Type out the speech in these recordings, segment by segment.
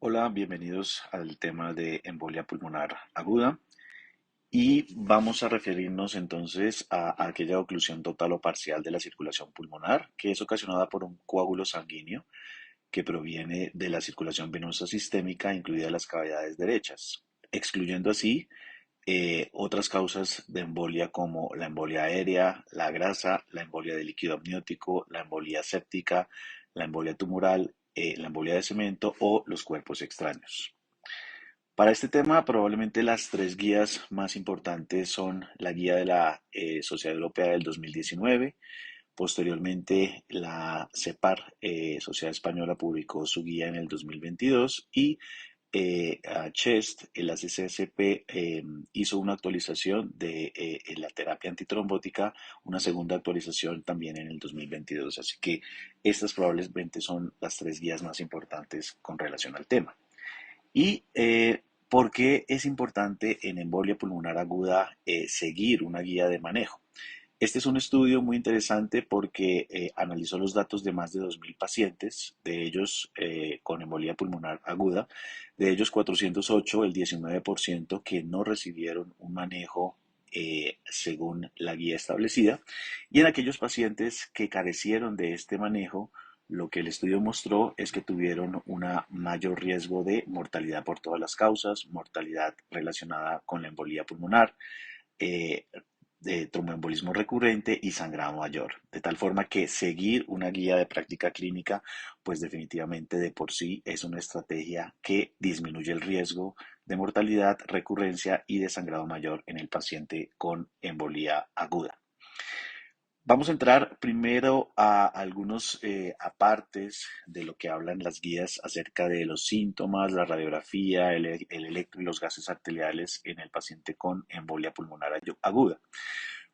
Hola, bienvenidos al tema de embolia pulmonar aguda y vamos a referirnos entonces a aquella oclusión total o parcial de la circulación pulmonar que es ocasionada por un coágulo sanguíneo que proviene de la circulación venosa sistémica, incluidas las cavidades derechas, excluyendo así otras causas de embolia como la embolia aérea, la grasa, la embolia de líquido amniótico, la embolia séptica, la embolia tumoral, la embolia de cemento o los cuerpos extraños. Para este tema, probablemente las tres guías más importantes son la guía de la Sociedad Europea del 2019. Posteriormente, la CEPAR, Sociedad Española, publicó su guía en el 2022 y a CHEST, el ACCSP, hizo una actualización de la terapia antitrombótica, una segunda actualización también en el 2022. Así que estas probablemente son las tres guías más importantes con relación al tema. ¿Y por qué es importante en embolia pulmonar aguda seguir una guía de manejo? Este es un estudio muy interesante porque analizó los datos de más de 2.000 pacientes, de ellos con embolia pulmonar aguda, de ellos 408, el 19% que no recibieron un manejo según la guía establecida, y en aquellos pacientes que carecieron de este manejo, lo que el estudio mostró es que tuvieron un mayor riesgo de mortalidad por todas las causas, mortalidad relacionada con la embolía pulmonar, eh, de tromboembolismo recurrente y sangrado mayor. De tal forma que seguir una guía de práctica clínica, pues definitivamente de por sí es una estrategia que disminuye el riesgo de mortalidad, recurrencia y de sangrado mayor en el paciente con embolía aguda. Vamos a entrar primero a algunos apartes de lo que hablan las guías acerca de los síntomas, la radiografía, el electro y los gases arteriales en el paciente con embolia pulmonar aguda.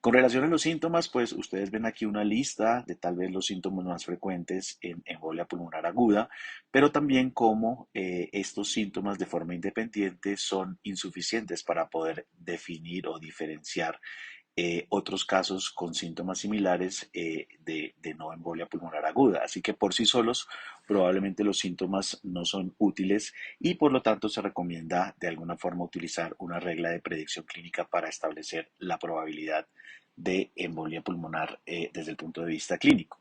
Con relación a los síntomas, pues ustedes ven aquí una lista de tal vez los síntomas más frecuentes en embolia pulmonar aguda, pero también cómo estos síntomas de forma independiente son insuficientes para poder definir o diferenciar otros casos con síntomas similares de no embolia pulmonar aguda. Así que por sí solos probablemente los síntomas no son útiles y por lo tanto se recomienda de alguna forma utilizar una regla de predicción clínica para establecer la probabilidad de embolia pulmonar desde el punto de vista clínico.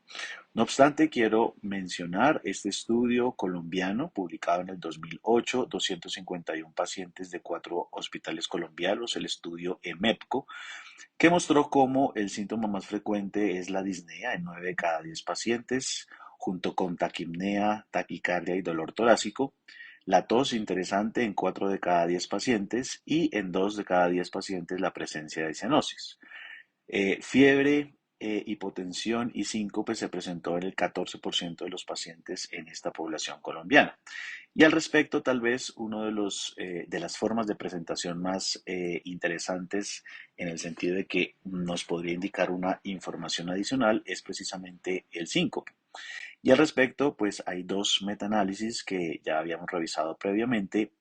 No obstante, quiero mencionar este estudio colombiano publicado en el 2008, 251 pacientes de 4 hospitales colombianos, el estudio EMEPCO, que mostró cómo el síntoma más frecuente es la disnea en 9 de cada 10 pacientes, junto con taquipnea, taquicardia y dolor torácico. La tos interesante en 4 de cada 10 pacientes y en 2 de cada 10 pacientes la presencia de cianosis. Fiebre, hipotensión y síncope se presentó en el 14% de los pacientes en esta población colombiana. Y al respecto, tal vez uno de las formas de presentación más interesantes en el sentido de que nos podría indicar una información adicional es precisamente el síncope. Y al respecto, pues hay dos metaanálisis que ya habíamos revisado previamente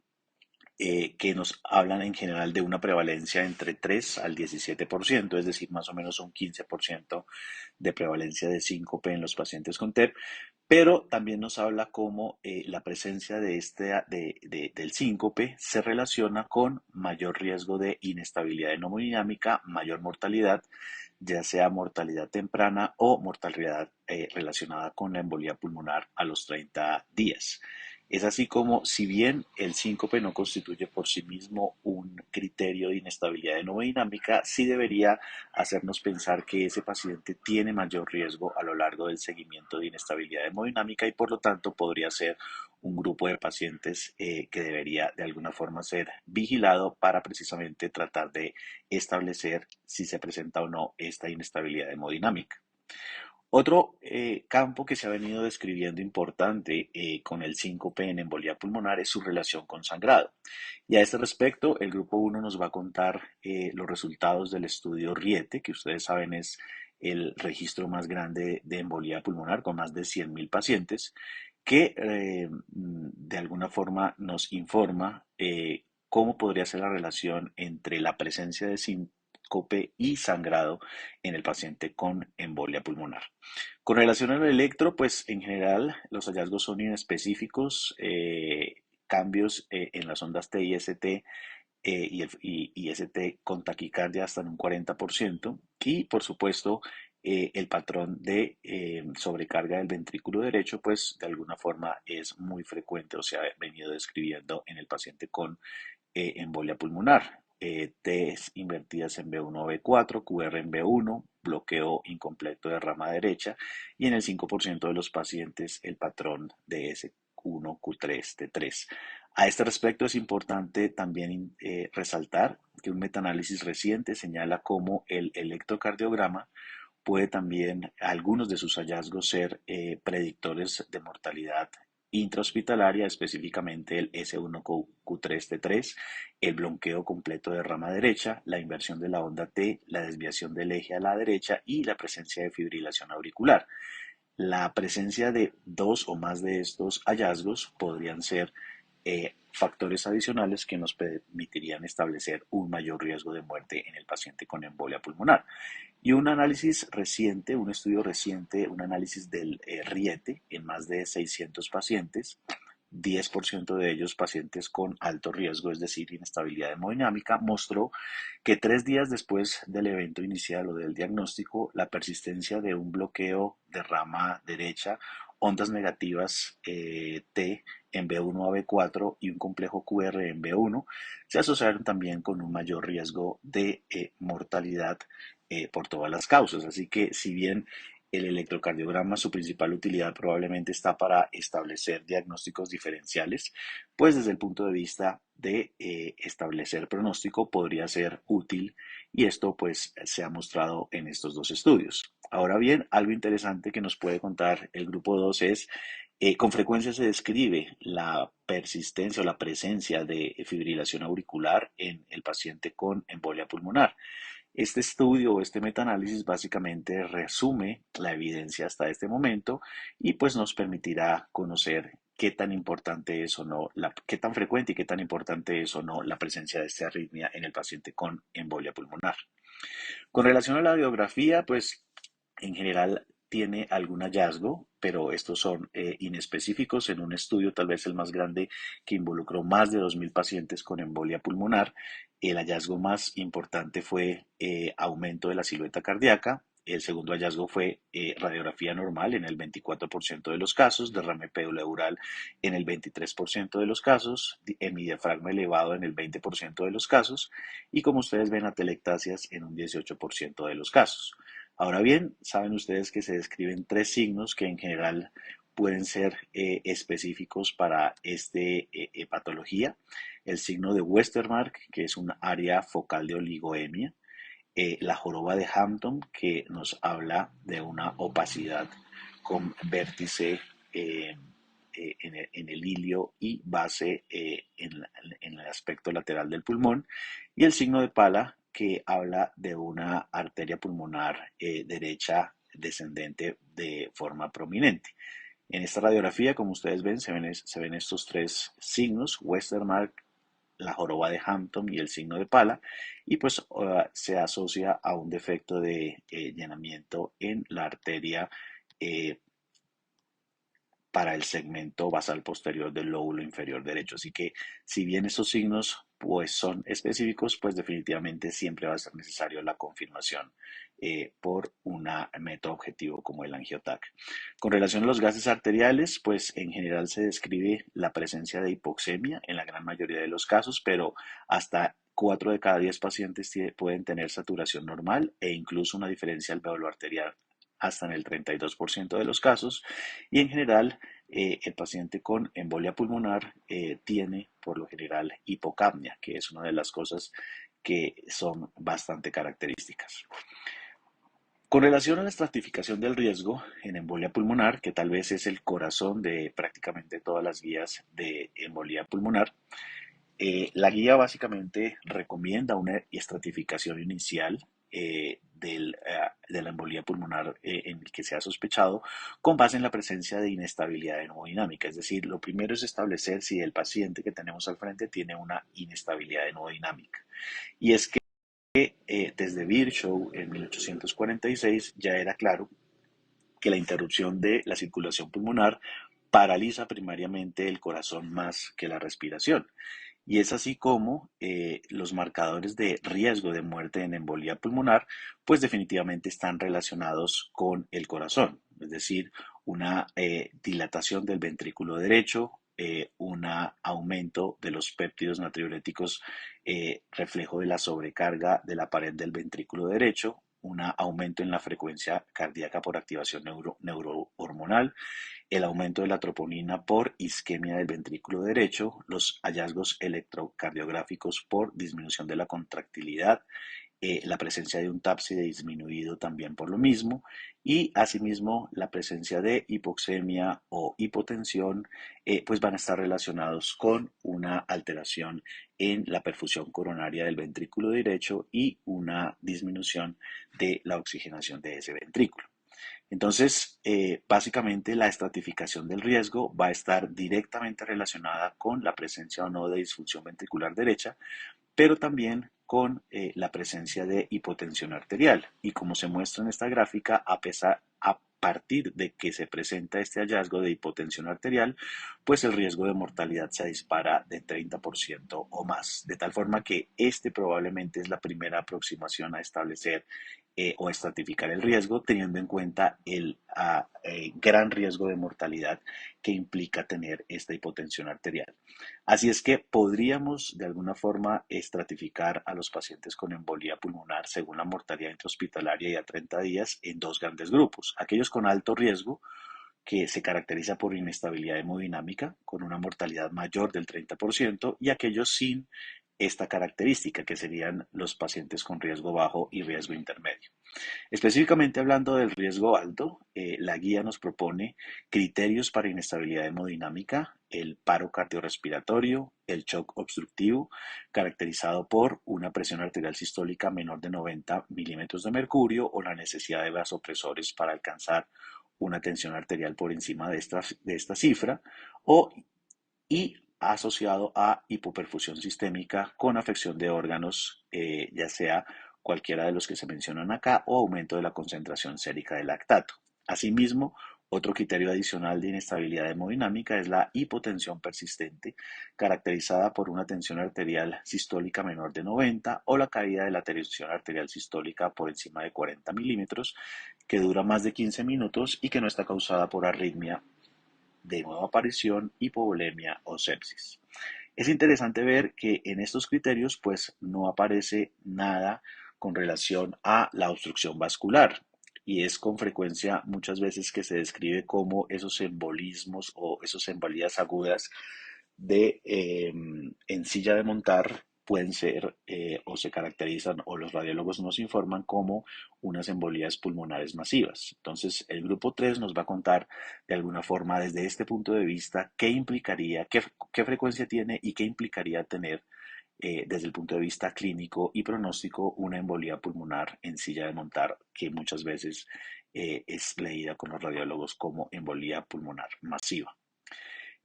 que nos hablan en general de una prevalencia entre 3 al 17%, es decir, más o menos un 15% de prevalencia de síncope en los pacientes con TEP, pero también nos habla cómo la presencia del síncope se relaciona con mayor riesgo de inestabilidad hemodinámica, mayor mortalidad, ya sea mortalidad temprana o mortalidad relacionada con la embolía pulmonar a los 30 días. Es así como, si bien el síncope no constituye por sí mismo un criterio de inestabilidad hemodinámica, sí debería hacernos pensar que ese paciente tiene mayor riesgo a lo largo del seguimiento de inestabilidad hemodinámica y por lo tanto podría ser un grupo de pacientes que debería de alguna forma ser vigilado para precisamente tratar de establecer si se presenta o no esta inestabilidad hemodinámica. Otro campo que se ha venido describiendo importante con el síncope en embolía pulmonar es su relación con sangrado. Y a este respecto, el grupo uno nos va a contar los resultados del estudio RIETE, que ustedes saben es el registro más grande de embolía pulmonar con más de 100.000 pacientes, que de alguna forma nos informa cómo podría ser la relación entre la presencia de síncope y sangrado en el paciente con embolia pulmonar. Con relación al electro, pues en general los hallazgos son inespecíficos cambios en las ondas T y ST y ST con taquicardia hasta en un 40%, y por supuesto el patrón de sobrecarga del ventrículo derecho pues de alguna forma es muy frecuente o se ha venido describiendo en el paciente con embolia pulmonar. Ts invertidas en B1 o B4, QR en B1, bloqueo incompleto de rama derecha, y en el 5% de los pacientes el patrón de S1, Q3, T3. A este respecto es importante también resaltar que un metaanálisis reciente señala cómo el electrocardiograma puede también, algunos de sus hallazgos, ser predictores de mortalidad intrahospitalaria, específicamente el S1Q3T3, el bloqueo completo de rama derecha, la inversión de la onda T, la desviación del eje a la derecha y la presencia de fibrilación auricular. La presencia de dos o más de estos hallazgos podrían ser factores adicionales que nos permitirían establecer un mayor riesgo de muerte en el paciente con embolia pulmonar. Y un análisis reciente, un estudio reciente, un análisis del RIETE en más de 600 pacientes, 10% de ellos pacientes con alto riesgo, es decir, inestabilidad hemodinámica, mostró que 3 días después del evento inicial o del diagnóstico, la persistencia de un bloqueo de rama derecha, ondas negativas T en B1 a B4 y un complejo QR en B1 se asociaron también con un mayor riesgo de mortalidad por todas las causas. Así que si bien el electrocardiograma, su principal utilidad probablemente está para establecer diagnósticos diferenciales, pues desde el punto de vista de establecer pronóstico podría ser útil, y esto pues se ha mostrado en estos dos estudios. Ahora bien, algo interesante que nos puede contar el grupo 2 es, con frecuencia se describe la persistencia o la presencia de fibrilación auricular en el paciente con embolia pulmonar. Este estudio o este metaanálisis básicamente resume la evidencia hasta este momento y pues nos permitirá conocer qué tan importante es o no, qué tan frecuente y qué tan importante es o no la presencia de esta arritmia en el paciente con embolia pulmonar. Con relación a la biografía, pues en general tiene algún hallazgo, pero estos son inespecíficos. En un estudio, tal vez el más grande, que involucró más de 2.000 pacientes con embolia pulmonar, el hallazgo más importante fue aumento de la silueta cardíaca. El segundo hallazgo fue radiografía normal en el 24% de los casos, derrame pleural en el 23% de los casos, hemidiafragma elevado en el 20% de los casos, y como ustedes ven, atelectasias en un 18% de los casos. Ahora bien, saben ustedes que se describen tres signos que en general pueden ser específicos para esta patología. El signo de Westermarck, que es un área focal de oligoemia. La joroba de Hampton, que nos habla de una opacidad con vértice en el ilio y base en el aspecto lateral del pulmón, y el signo de Pala, que habla de una arteria pulmonar derecha descendente de forma prominente. En esta radiografía, como ustedes ven, se ven estos tres signos: Westermarck, la joroba de Hampton y el signo de Pala, y pues se asocia a un defecto de llenamiento en la arteria eh, para el segmento basal posterior del lóbulo inferior derecho. Así que si bien estos signos pues son específicos, pues definitivamente siempre va a ser necesario la confirmación por un método objetivo como el angiotac. Con relación a los gases arteriales, pues en general se describe la presencia de hipoxemia en la gran mayoría de los casos, pero hasta 4 de cada 10 pacientes pueden tener saturación normal e incluso una diferencia alveolo arterial hasta en el 32% de los casos, y en general el paciente con embolia pulmonar tiene por lo general hipocapnia, que es una de las cosas que son bastante características. Con relación a la estratificación del riesgo en embolia pulmonar, que tal vez es el corazón de prácticamente todas las guías de embolia pulmonar, la guía básicamente recomienda una estratificación inicial de la embolía pulmonar en el que se ha sospechado, con base en la presencia de inestabilidad hemodinámica. Es decir, lo primero es establecer si el paciente que tenemos al frente tiene una inestabilidad hemodinámica. Y es que desde Virchow en 1846 ya era claro que la interrupción de la circulación pulmonar paraliza primariamente el corazón más que la respiración. Y es así como los marcadores de riesgo de muerte en embolía pulmonar, pues definitivamente están relacionados con el corazón, es decir, una dilatación del ventrículo derecho, un aumento de los péptidos natriuréticos, reflejo de la sobrecarga de la pared del ventrículo derecho, un aumento en la frecuencia cardíaca por activación neurohormonal, el aumento de la troponina por isquemia del ventrículo derecho, los hallazgos electrocardiográficos por disminución de la contractilidad, la presencia de un TAPSE disminuido también por lo mismo, y asimismo la presencia de hipoxemia o hipotensión, pues van a estar relacionados con una alteración en la perfusión coronaria del ventrículo derecho y una disminución de la oxigenación de ese ventrículo. Entonces, básicamente la estratificación del riesgo va a estar directamente relacionada con la presencia o no de disfunción ventricular derecha, pero también con la presencia de hipotensión arterial. Y como se muestra en esta gráfica, a partir de que se presenta este hallazgo de hipotensión arterial, pues el riesgo de mortalidad se dispara de 30% o más. De tal forma que este probablemente es la primera aproximación a establecer o estratificar el riesgo, teniendo en cuenta el gran riesgo de mortalidad que implica tener esta hipotensión arterial. Así es que podríamos de alguna forma estratificar a los pacientes con embolía pulmonar según la mortalidad intrahospitalaria y a 30 días en dos grandes grupos. Aquellos con alto riesgo, que se caracteriza por inestabilidad hemodinámica, con una mortalidad mayor del 30%, y aquellos sin esta característica, que serían los pacientes con riesgo bajo y riesgo intermedio. Específicamente hablando del riesgo alto, la guía nos propone criterios para inestabilidad hemodinámica, el paro cardiorrespiratorio, el shock obstructivo, caracterizado por una presión arterial sistólica menor de 90 milímetros de mercurio o la necesidad de vasopresores para alcanzar una tensión arterial por encima de esta cifra, y asociado a hipoperfusión sistémica con afección de órganos, ya sea cualquiera de los que se mencionan acá, o aumento de la concentración sérica de lactato. Asimismo, otro criterio adicional de inestabilidad hemodinámica es la hipotensión persistente, caracterizada por una tensión arterial sistólica menor de 90 o la caída de la tensión arterial sistólica por encima de 40 milímetros, que dura más de 15 minutos y que no está causada por arritmia de nueva aparición, hipovolemia o sepsis. Es interesante ver que en estos criterios pues no aparece nada con relación a la obstrucción vascular, y es con frecuencia muchas veces que se describe como esos embolismos o esos embolías agudas de en silla de montar pueden ser o se caracterizan, o los radiólogos nos informan, como unas embolías pulmonares masivas. Entonces, el grupo 3 nos va a contar de alguna forma desde este punto de vista qué implicaría, qué frecuencia tiene y qué implicaría tener desde el punto de vista clínico y pronóstico una embolía pulmonar en silla de montar, que muchas veces es leída con los radiólogos como embolía pulmonar masiva.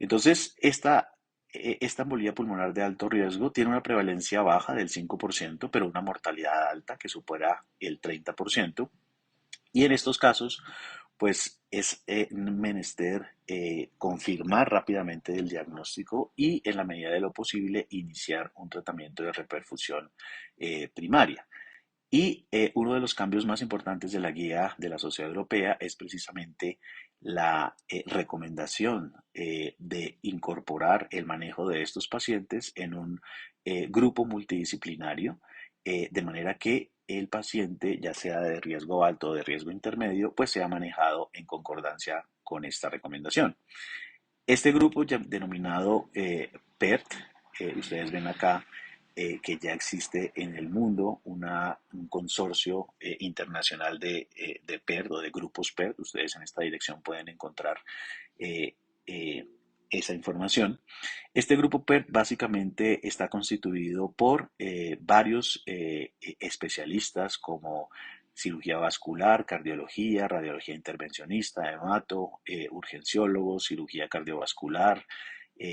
Entonces, esta embolía pulmonar de alto riesgo tiene una prevalencia baja del 5%, pero una mortalidad alta que supera el 30%. Y en estos casos, pues es menester confirmar rápidamente el diagnóstico y, en la medida de lo posible, iniciar un tratamiento de reperfusión primaria. Y uno de los cambios más importantes de la guía de la Sociedad Europea es precisamente la recomendación de incorporar el manejo de estos pacientes en un grupo multidisciplinario, de manera que el paciente, ya sea de riesgo alto o de riesgo intermedio, pues sea manejado en concordancia con esta recomendación. Este grupo denominado PERT, ustedes ven acá que ya existe en el mundo un consorcio internacional de PERT o de grupos PERT. Ustedes en esta dirección pueden encontrar eh, eh, esa información. Este grupo PERT básicamente está constituido por varios especialistas como cirugía vascular, cardiología, radiología intervencionista, hemato, urgenciólogos, cirugía cardiovascular,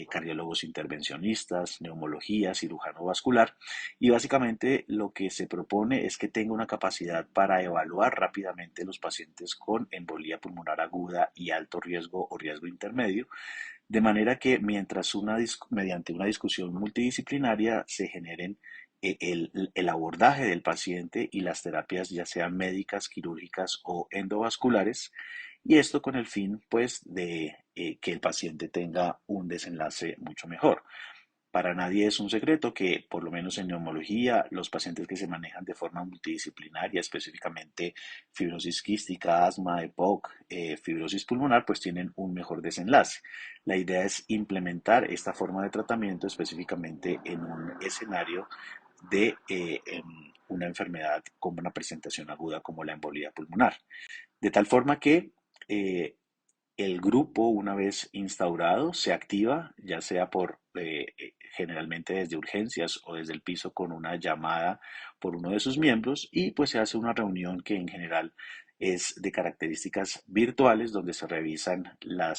cardiólogos intervencionistas, neumología, cirujano vascular, y básicamente lo que se propone es que tenga una capacidad para evaluar rápidamente los pacientes con embolía pulmonar aguda y alto riesgo o riesgo intermedio, de manera que mediante una discusión multidisciplinaria se generen el abordaje del paciente y las terapias ya sean médicas, quirúrgicas o endovasculares, y esto con el fin pues de que el paciente tenga un desenlace mucho mejor. Para nadie es un secreto que, por lo menos en neumología, los pacientes que se manejan de forma multidisciplinaria, específicamente fibrosis quística, asma, EPOC, fibrosis pulmonar, pues tienen un mejor desenlace. La idea es implementar esta forma de tratamiento específicamente en un escenario de una enfermedad con una presentación aguda como la embolía pulmonar. De tal forma que eh, el grupo, una vez instaurado, se activa, ya sea generalmente desde urgencias o desde el piso con una llamada por uno de sus miembros, y pues se hace una reunión que en general es de características virtuales donde se revisan la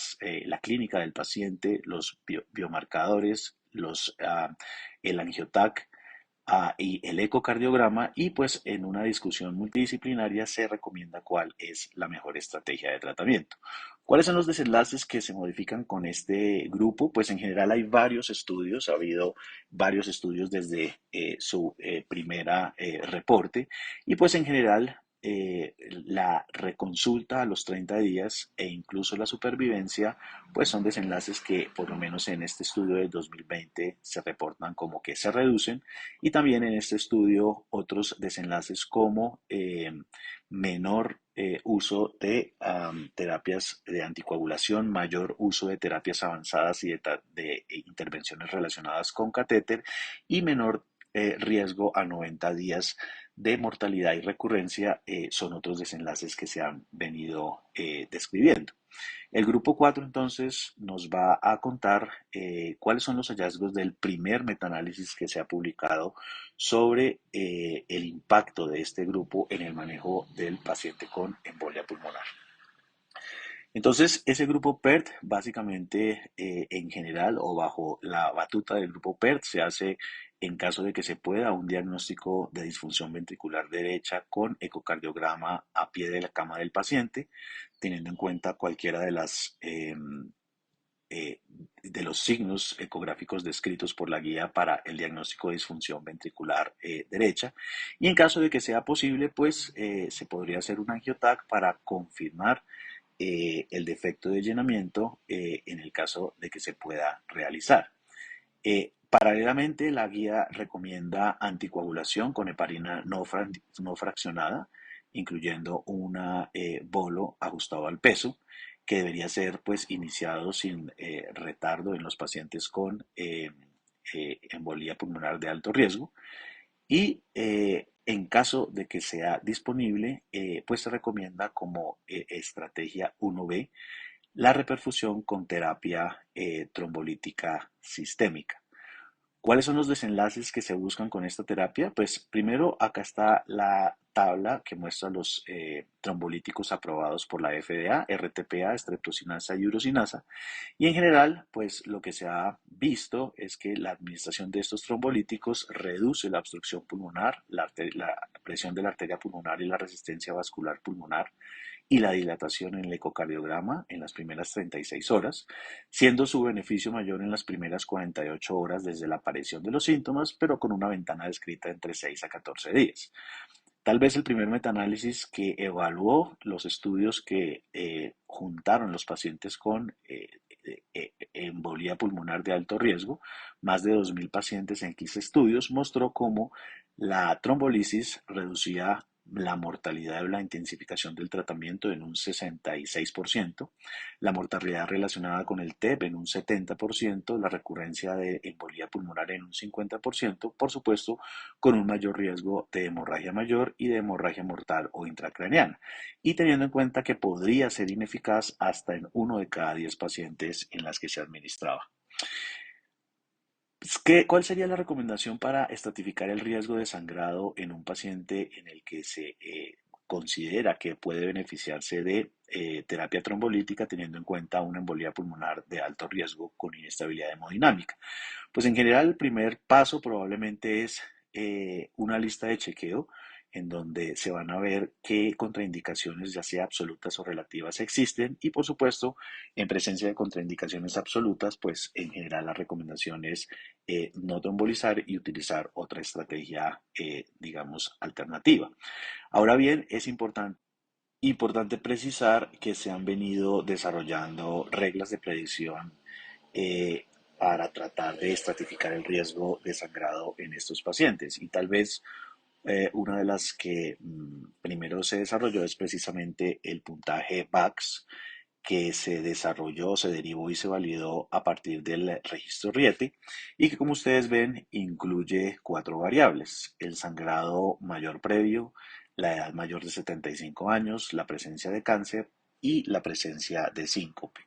clínica del paciente, los biomarcadores, el angiotac, y el ecocardiograma, y pues en una discusión multidisciplinaria se recomienda cuál es la mejor estrategia de tratamiento. ¿Cuáles son los desenlaces que se modifican con este grupo? Pues en general hay varios estudios, ha habido varios estudios desde su primera reporte, y pues en general la reconsulta a los 30 días e incluso la supervivencia pues son desenlaces que por lo menos en este estudio de 2020 se reportan como que se reducen, y también en este estudio otros desenlaces como menor uso de terapias de anticoagulación, mayor uso de terapias avanzadas y de intervenciones relacionadas con catéter, y menor riesgo a 90 días de mortalidad y recurrencia, son otros desenlaces que se han venido describiendo. El grupo 4 entonces nos va a contar cuáles son los hallazgos del primer metaanálisis que se ha publicado sobre el impacto de este grupo en el manejo del paciente con embolia pulmonar. Entonces, ese grupo PERT, básicamente, en general o bajo la batuta del grupo PERT, se hace en caso de que se pueda un diagnóstico de disfunción ventricular derecha con ecocardiograma a pie de la cama del paciente, teniendo en cuenta cualquiera eh, de los signos ecográficos descritos por la guía para el diagnóstico de disfunción ventricular derecha. Y en caso de que sea posible, pues se podría hacer un angiotac para confirmar el defecto de llenamiento en el caso de que se pueda realizar. Paralelamente, la guía recomienda anticoagulación con heparina no fraccionada, incluyendo una bolo ajustado al peso, que debería ser pues iniciado sin retardo en los pacientes con embolía pulmonar de alto riesgo. Y en caso de que sea disponible, pues se recomienda como estrategia 1B la reperfusión con terapia trombolítica sistémica. ¿Cuáles son los desenlaces que se buscan con esta terapia? Pues primero acá está la tabla que muestra los trombolíticos aprobados por la FDA, RTPA, streptosinasa y urosinasa. Y en general, pues lo que se ha visto es que la administración de estos trombolíticos reduce la obstrucción pulmonar, la presión de la arteria pulmonar y la resistencia vascular pulmonar, y la dilatación en el ecocardiograma en las primeras 36 horas, siendo su beneficio mayor en las primeras 48 horas desde la aparición de los síntomas, pero con una ventana descrita entre 6 a 14 días. Tal vez el primer metaanálisis que evaluó los estudios que juntaron los pacientes con embolía pulmonar de alto riesgo, más de 2.000 pacientes en 15 estudios, mostró cómo la trombolisis reducía la mortalidad de la intensificación del tratamiento en un 66%, la mortalidad relacionada con el TEP en un 70%, la recurrencia de embolía pulmonar en un 50%, por supuesto, con un mayor riesgo de hemorragia mayor y de hemorragia mortal o intracraneana, y teniendo en cuenta que podría ser ineficaz hasta en 1 de cada 10 pacientes en las que se administraba. ¿Cuál sería la recomendación para estratificar el riesgo de sangrado en un paciente en el que se considera que puede beneficiarse de terapia trombolítica teniendo en cuenta una embolía pulmonar de alto riesgo con inestabilidad hemodinámica. Pues en general el primer paso probablemente es una lista de chequeo en donde se van a ver qué contraindicaciones, ya sea absolutas o relativas, existen y por supuesto, en presencia de contraindicaciones absolutas, pues en general la recomendación es no trombolizar y utilizar otra estrategia, digamos, alternativa. Ahora bien, es importante precisar que se han venido desarrollando reglas de predicción eh, para tratar de estratificar el riesgo de sangrado en estos pacientes. Y tal vez una de las que primero se desarrolló es precisamente el puntaje VAX, que se desarrolló, se derivó y se validó a partir del registro Riete y que como ustedes ven incluye cuatro variables: el sangrado mayor previo, la edad mayor de 75 años, la presencia de cáncer y la presencia de síncope.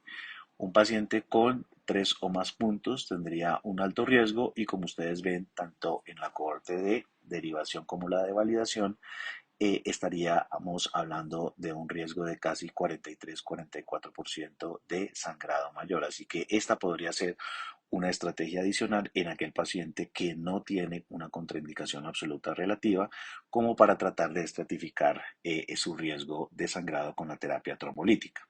Un paciente con tres o más puntos tendría un alto riesgo y como ustedes ven, tanto en la cohorte de derivación como la de validación, estaríamos hablando de un riesgo de casi 43-44% de sangrado mayor. Así que esta podría ser una estrategia adicional en aquel paciente que no tiene una contraindicación absoluta relativa, como para tratar de estratificar su riesgo de sangrado con la terapia trombolítica.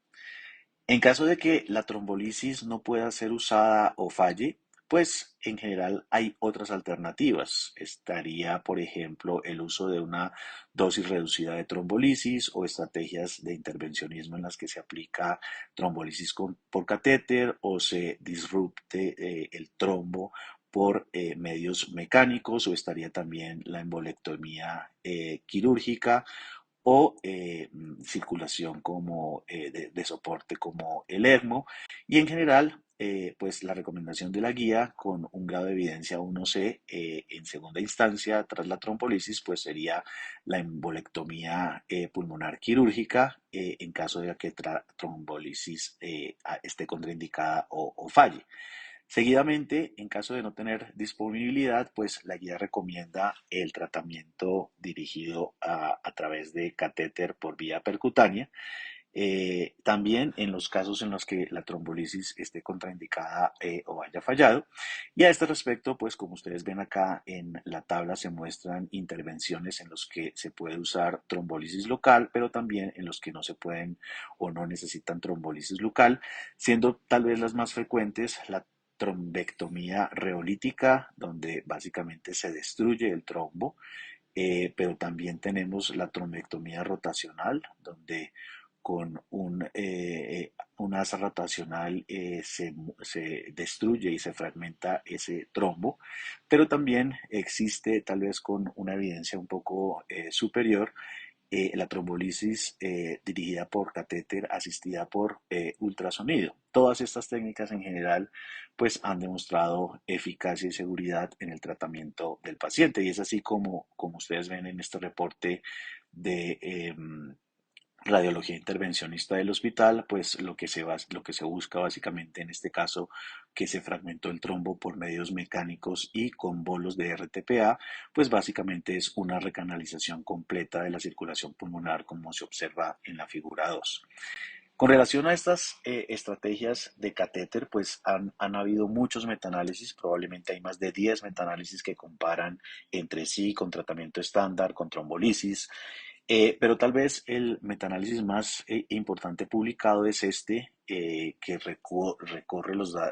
En caso de que la trombolisis no pueda ser usada o falle, pues en general hay otras alternativas. Estaría, por ejemplo, el uso de una dosis reducida de trombolisis o estrategias de intervencionismo en las que se aplica trombolisis por catéter o se disrupte el trombo por medios mecánicos, o estaría también la embolectomía quirúrgica o circulación como de soporte como el ECMO. Y en general, pues la recomendación de la guía con un grado de evidencia 1C en segunda instancia tras la trombolisis, pues sería la embolectomía pulmonar quirúrgica en caso de que trombolisis esté contraindicada o falle. Seguidamente, en caso de no tener disponibilidad, pues la guía recomienda el tratamiento dirigido a través de catéter por vía percutánea. También en los casos en los que la trombolisis esté contraindicada o haya fallado. Y a este respecto, pues como ustedes ven acá en la tabla, se muestran intervenciones en los que se puede usar trombolisis local, pero también en los que no se pueden o no necesitan trombolisis local, siendo tal vez las más frecuentes la trombectomía reolítica, donde básicamente se destruye el trombo, pero también tenemos la trombectomía rotacional, donde con un asa rotacional se destruye y se fragmenta ese trombo, pero también existe, tal vez con una evidencia un poco superior, la trombolisis dirigida por catéter asistida por ultrasonido. Todas estas técnicas en general pues han demostrado eficacia y seguridad en el tratamiento del paciente, y es así como ustedes ven en este reporte de radiología intervencionista del hospital, pues lo que se busca básicamente en este caso, que se fragmentó el trombo por medios mecánicos y con bolos de RTPA, pues básicamente es una recanalización completa de la circulación pulmonar como se observa en la figura 2. Con relación a estas estrategias de catéter, pues han habido muchos metaanálisis, probablemente hay más de 10 metaanálisis que comparan entre sí con tratamiento estándar, con trombolisis, pero tal vez el metaanálisis más importante publicado es este, que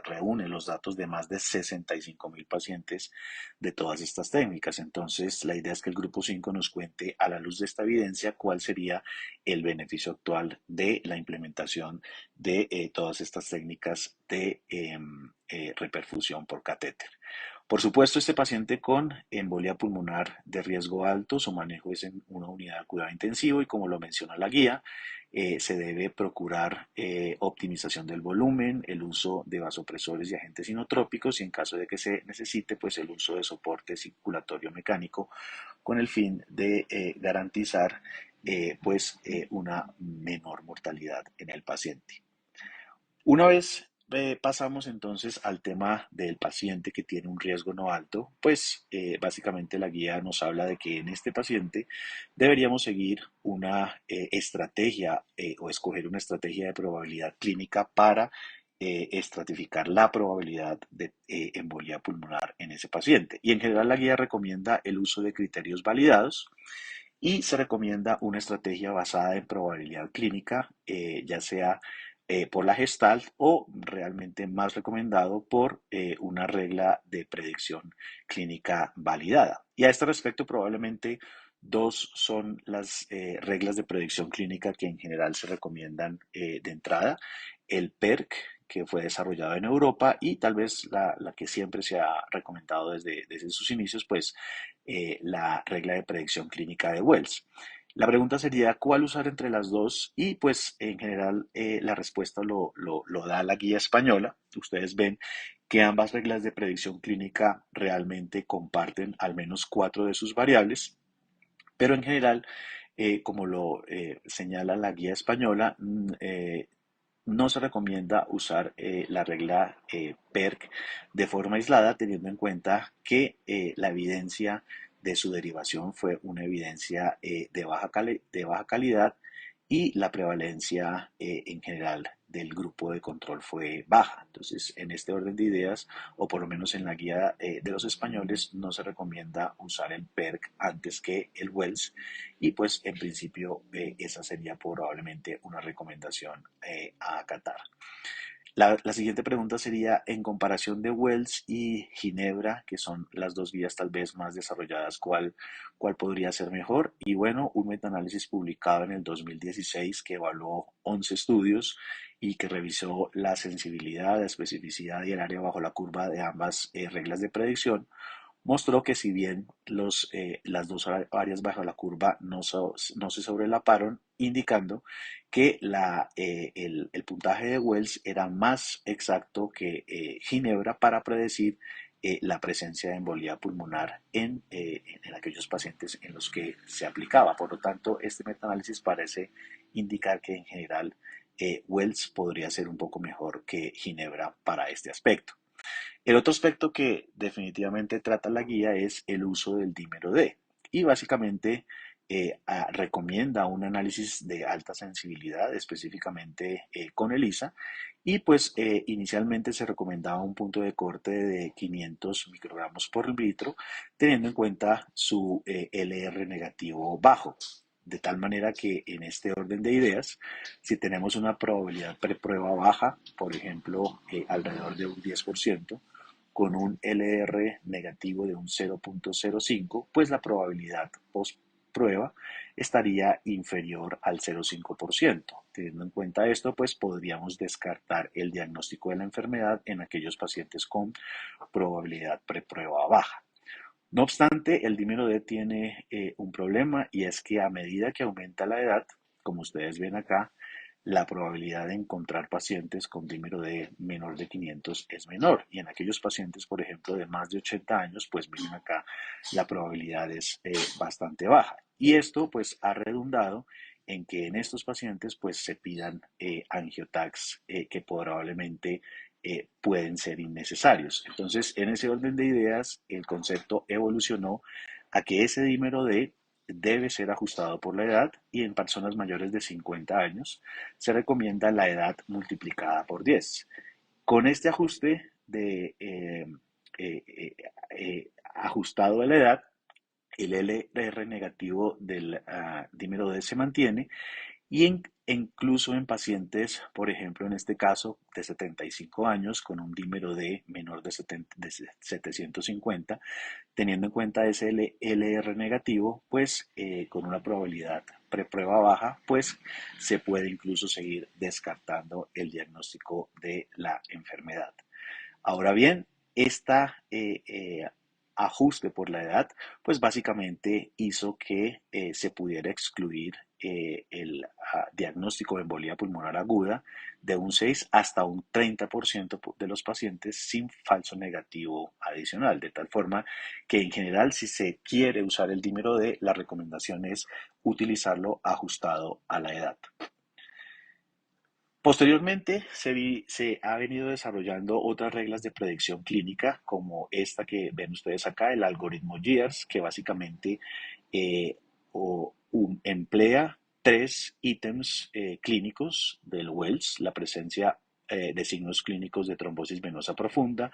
reúne los datos de más de 65.000 pacientes de todas estas técnicas. Entonces, la idea es que el grupo 5 nos cuente, a la luz de esta evidencia, cuál sería el beneficio actual de la implementación de todas estas técnicas de reperfusión por catéter. Por supuesto, este paciente con embolia pulmonar de riesgo alto, su manejo es en una unidad de cuidado intensivo y como lo menciona la guía, se debe procurar optimización del volumen, el uso de vasopresores y agentes inotrópicos y en caso de que se necesite, pues el uso de soporte circulatorio mecánico con el fin de garantizar una menor mortalidad en el paciente. Una vez pasamos entonces al tema del paciente que tiene un riesgo no alto, pues básicamente la guía nos habla de que en este paciente deberíamos seguir una estrategia o escoger una estrategia de probabilidad clínica para estratificar la probabilidad de embolia pulmonar en ese paciente. Y en general la guía recomienda el uso de criterios validados y se recomienda una estrategia basada en probabilidad clínica, ya sea por la Gestalt o realmente más recomendado por una regla de predicción clínica validada. Y a este respecto probablemente dos son las reglas de predicción clínica que en general se recomiendan de entrada. El PERC, que fue desarrollado en Europa, y tal vez la que siempre se ha recomendado desde sus inicios, pues la regla de predicción clínica de Wells. La pregunta sería, ¿cuál usar entre las dos? Y pues en general la respuesta lo da la guía española. Ustedes ven que ambas reglas de predicción clínica realmente comparten al menos cuatro de sus variables, pero en general, como lo señala la guía española, no se recomienda usar la regla PERC de forma aislada, teniendo en cuenta que la evidencia de su derivación fue una evidencia de baja calidad y la prevalencia en general del grupo de control fue baja. Entonces, en este orden de ideas, o por lo menos en la guía de los españoles, no se recomienda usar el PERC antes que el Wells y pues en principio esa sería probablemente una recomendación a acatar. La siguiente pregunta sería, en comparación de Wells y Ginebra, que son las dos vías tal vez más desarrolladas, ¿cuál podría ser mejor? Y bueno, un metaanálisis publicado en el 2016 que evaluó 11 estudios y que revisó la sensibilidad, la especificidad y el área bajo la curva de ambas reglas de predicción, mostró que si bien las dos áreas bajo la curva no se sobrelaparon, indicando que el puntaje de Wells era más exacto que Ginebra para predecir la presencia de embolía pulmonar en aquellos pacientes en los que se aplicaba. Por lo tanto, este metaanálisis parece indicar que en general Wells podría ser un poco mejor que Ginebra para este aspecto. El otro aspecto que definitivamente trata la guía es el uso del dímero D y básicamente recomienda un análisis de alta sensibilidad, específicamente con ELISA, y pues inicialmente se recomendaba un punto de corte de 500 microgramos por litro, teniendo en cuenta su LR negativo bajo. De tal manera que en este orden de ideas, si tenemos una probabilidad preprueba baja, por ejemplo, alrededor de un 10%, con un LR negativo de un 0.05, pues la probabilidad post prueba estaría inferior al 0,5%. Teniendo en cuenta esto, pues podríamos descartar el diagnóstico de la enfermedad en aquellos pacientes con probabilidad preprueba baja. No obstante, el dímero D tiene un problema y es que a medida que aumenta la edad, como ustedes ven acá, la probabilidad de encontrar pacientes con dímero D menor de 500 es menor. Y en aquellos pacientes, por ejemplo, de más de 80 años, pues miren acá, la probabilidad es bastante baja. Y esto pues ha redundado en que en estos pacientes pues se pidan angiotacs que probablemente pueden ser innecesarios. Entonces, en ese orden de ideas, el concepto evolucionó a que ese dímero D debe ser ajustado por la edad y en personas mayores de 50 años se recomienda la edad multiplicada por 10. Con este ajuste de ajustado a la edad, el LR negativo del dímero D se mantiene y incluso en pacientes, por ejemplo, en este caso, de 75 años, con un dímero D menor de 750, teniendo en cuenta ese LR negativo, pues con una probabilidad preprueba baja, pues se puede incluso seguir descartando el diagnóstico de la enfermedad. Ahora bien, esta ajuste por la edad, pues básicamente hizo que se pudiera excluir el diagnóstico de embolía pulmonar aguda de un 6 hasta un 30% de los pacientes sin falso negativo adicional, de tal forma que en general si se quiere usar el dímero D, la recomendación es utilizarlo ajustado a la edad. Posteriormente, se ha venido desarrollando otras reglas de predicción clínica, como esta que ven ustedes acá, el algoritmo GEARS, que básicamente eh, emplea tres ítems clínicos del Wells: la presencia de signos clínicos de trombosis venosa profunda,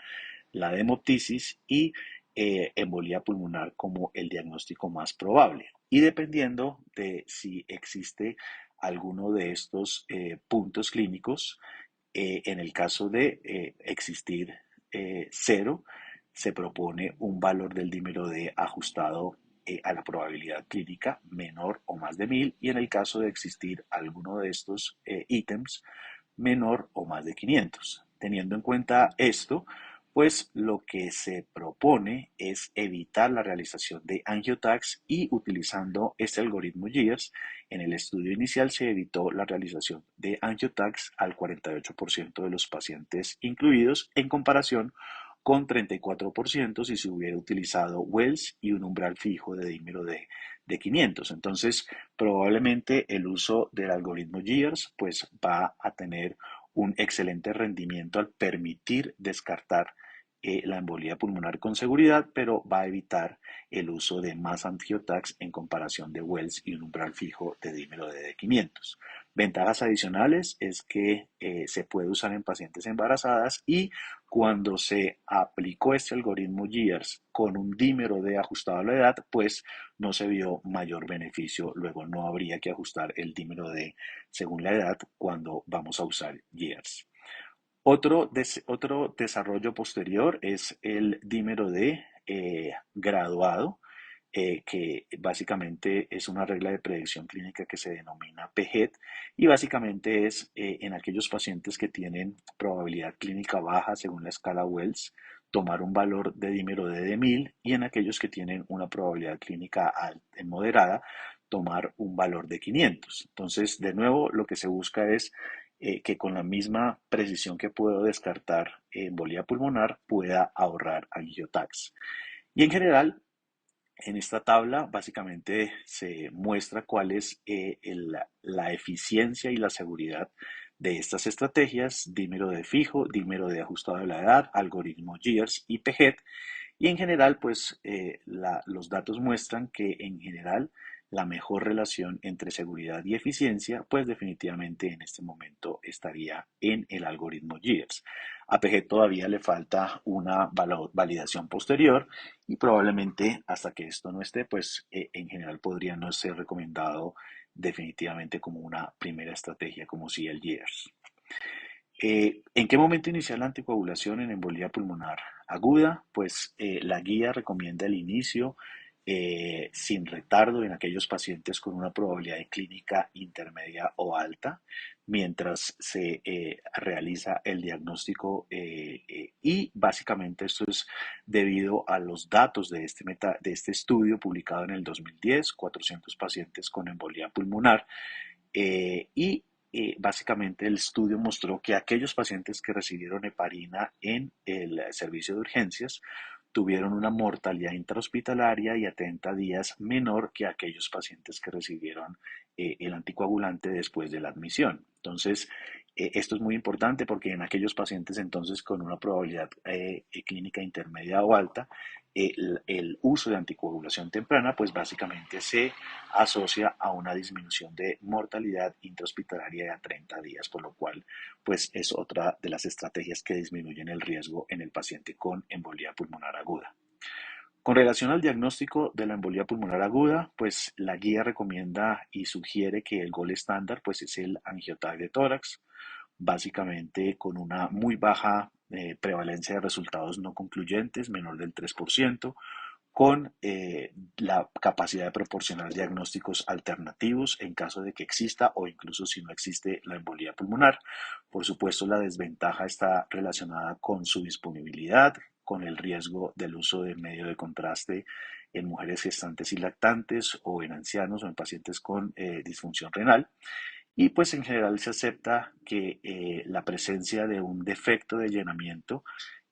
la hemoptisis y embolía pulmonar como el diagnóstico más probable. Y dependiendo de si existe alguno de estos puntos clínicos, en el caso de existir cero, se propone un valor del dímero D ajustado a la probabilidad clínica menor o más de 1000, y en el caso de existir alguno de estos ítems menor o más de 500. Teniendo en cuenta esto, pues lo que se propone es evitar la realización de angiotax, y utilizando este algoritmo GEARS, en el estudio inicial se evitó la realización de angiotax al 48% de los pacientes incluidos, en comparación con 34% si se hubiera utilizado Wells y un umbral fijo de dímero de 500. Entonces, probablemente el uso del algoritmo GEARS pues va a tener un excelente rendimiento al permitir descartar la embolía pulmonar con seguridad, pero va a evitar el uso de más angiotax en comparación de Wells y un umbral fijo de dímero de 500. Ventajas adicionales es que se puede usar en pacientes embarazadas, y cuando se aplicó este algoritmo GEARS con un dímero de ajustado a la edad, pues no se vio mayor beneficio. Luego no habría que ajustar el dímero de según la edad cuando vamos a usar GEARS. Otro desarrollo posterior es el dímero D graduado, que básicamente es una regla de predicción clínica que se denomina PGET, y básicamente es en aquellos pacientes que tienen probabilidad clínica baja según la escala Wells, tomar un valor de dímero D de 1000, y en aquellos que tienen una probabilidad clínica moderada, tomar un valor de 500. Entonces, de nuevo, lo que se busca es que con la misma precisión que puedo descartar embolía pulmonar, pueda ahorrar angiotax. Y en general, en esta tabla básicamente se muestra cuál es la eficiencia y la seguridad de estas estrategias: dímero de fijo, dímero de ajustado a la edad, algoritmo GEARS y PGET. Y en general, pues los datos muestran que en general la mejor relación entre seguridad y eficiencia, pues definitivamente en este momento estaría en el algoritmo GEARS. A PG todavía le falta una validación posterior, y probablemente hasta que esto no esté, pues en general podría no ser recomendado definitivamente como una primera estrategia como si el GEARS. ¿En qué momento iniciar la anticoagulación en embolía pulmonar aguda? Pues la guía recomienda el inicio sin retardo en aquellos pacientes con una probabilidad de clínica intermedia o alta, mientras se realiza el diagnóstico, y básicamente esto es debido a los datos de este estudio publicado en el 2010, 400 pacientes con embolía pulmonar, y básicamente el estudio mostró que aquellos pacientes que recibieron heparina en el servicio de urgencias tuvieron una mortalidad intrahospitalaria y a 30 días menor que aquellos pacientes que recibieron el anticoagulante después de la admisión. Entonces, esto es muy importante porque en aquellos pacientes entonces con una probabilidad clínica intermedia o alta, el uso de anticoagulación temprana pues básicamente se asocia a una disminución de mortalidad intrahospitalaria de a 30 días, por lo cual pues es otra de las estrategias que disminuyen el riesgo en el paciente con embolía pulmonar aguda. Con relación al diagnóstico de la embolía pulmonar aguda, pues la guía recomienda y sugiere que el gol estándar pues es el angiotac de tórax, básicamente con una muy baja prevalencia de resultados no concluyentes, menor del 3%, con la capacidad de proporcionar diagnósticos alternativos en caso de que exista o incluso si no existe la embolía pulmonar. Por supuesto, la desventaja está relacionada con su disponibilidad, con el riesgo del uso de medio de contraste en mujeres gestantes y lactantes, o en ancianos o en pacientes con disfunción renal. Y pues en general se acepta que la presencia de un defecto de llenamiento,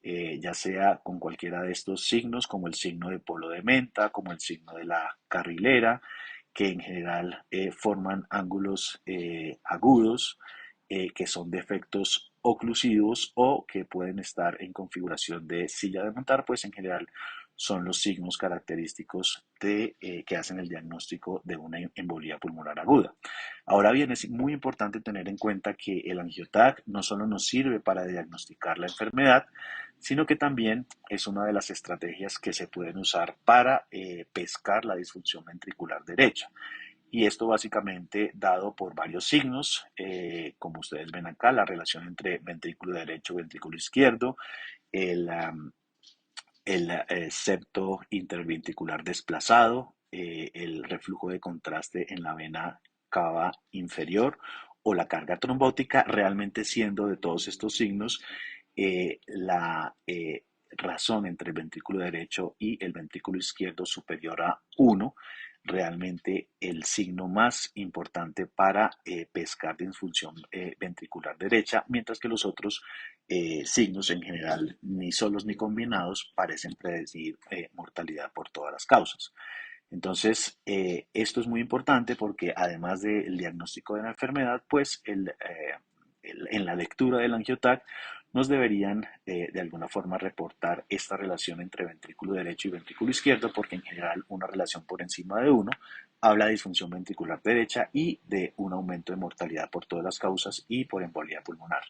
ya sea con cualquiera de estos signos, como el signo de polo de menta, como el signo de la carrilera, que en general forman ángulos agudos, que son defectos oclusivos o que pueden estar en configuración de silla de montar, pues en general son los signos característicos que hacen el diagnóstico de una embolía pulmonar aguda. Ahora bien, es muy importante tener en cuenta que el angioTAC no solo nos sirve para diagnosticar la enfermedad, sino que también es una de las estrategias que se pueden usar para pescar la disfunción ventricular derecha. Y esto básicamente dado por varios signos, como ustedes ven acá, la relación entre ventrículo derecho y ventrículo izquierdo, el, septo interventricular desplazado, el reflujo de contraste en la vena cava inferior o la carga trombótica, realmente siendo de todos estos signos la razón entre el ventrículo derecho y el ventrículo izquierdo superior a 1, realmente el signo más importante para pescar disfunción ventricular derecha, mientras que los otros signos en general, ni solos ni combinados, parecen predecir mortalidad por todas las causas. Entonces, esto es muy importante porque además del diagnóstico de la enfermedad, pues en la lectura del angioTAC nos deberían de alguna forma reportar esta relación entre ventrículo derecho y ventrículo izquierdo, porque en general una relación por encima de 1 habla de disfunción ventricular derecha y de un aumento de mortalidad por todas las causas y por embolía pulmonar.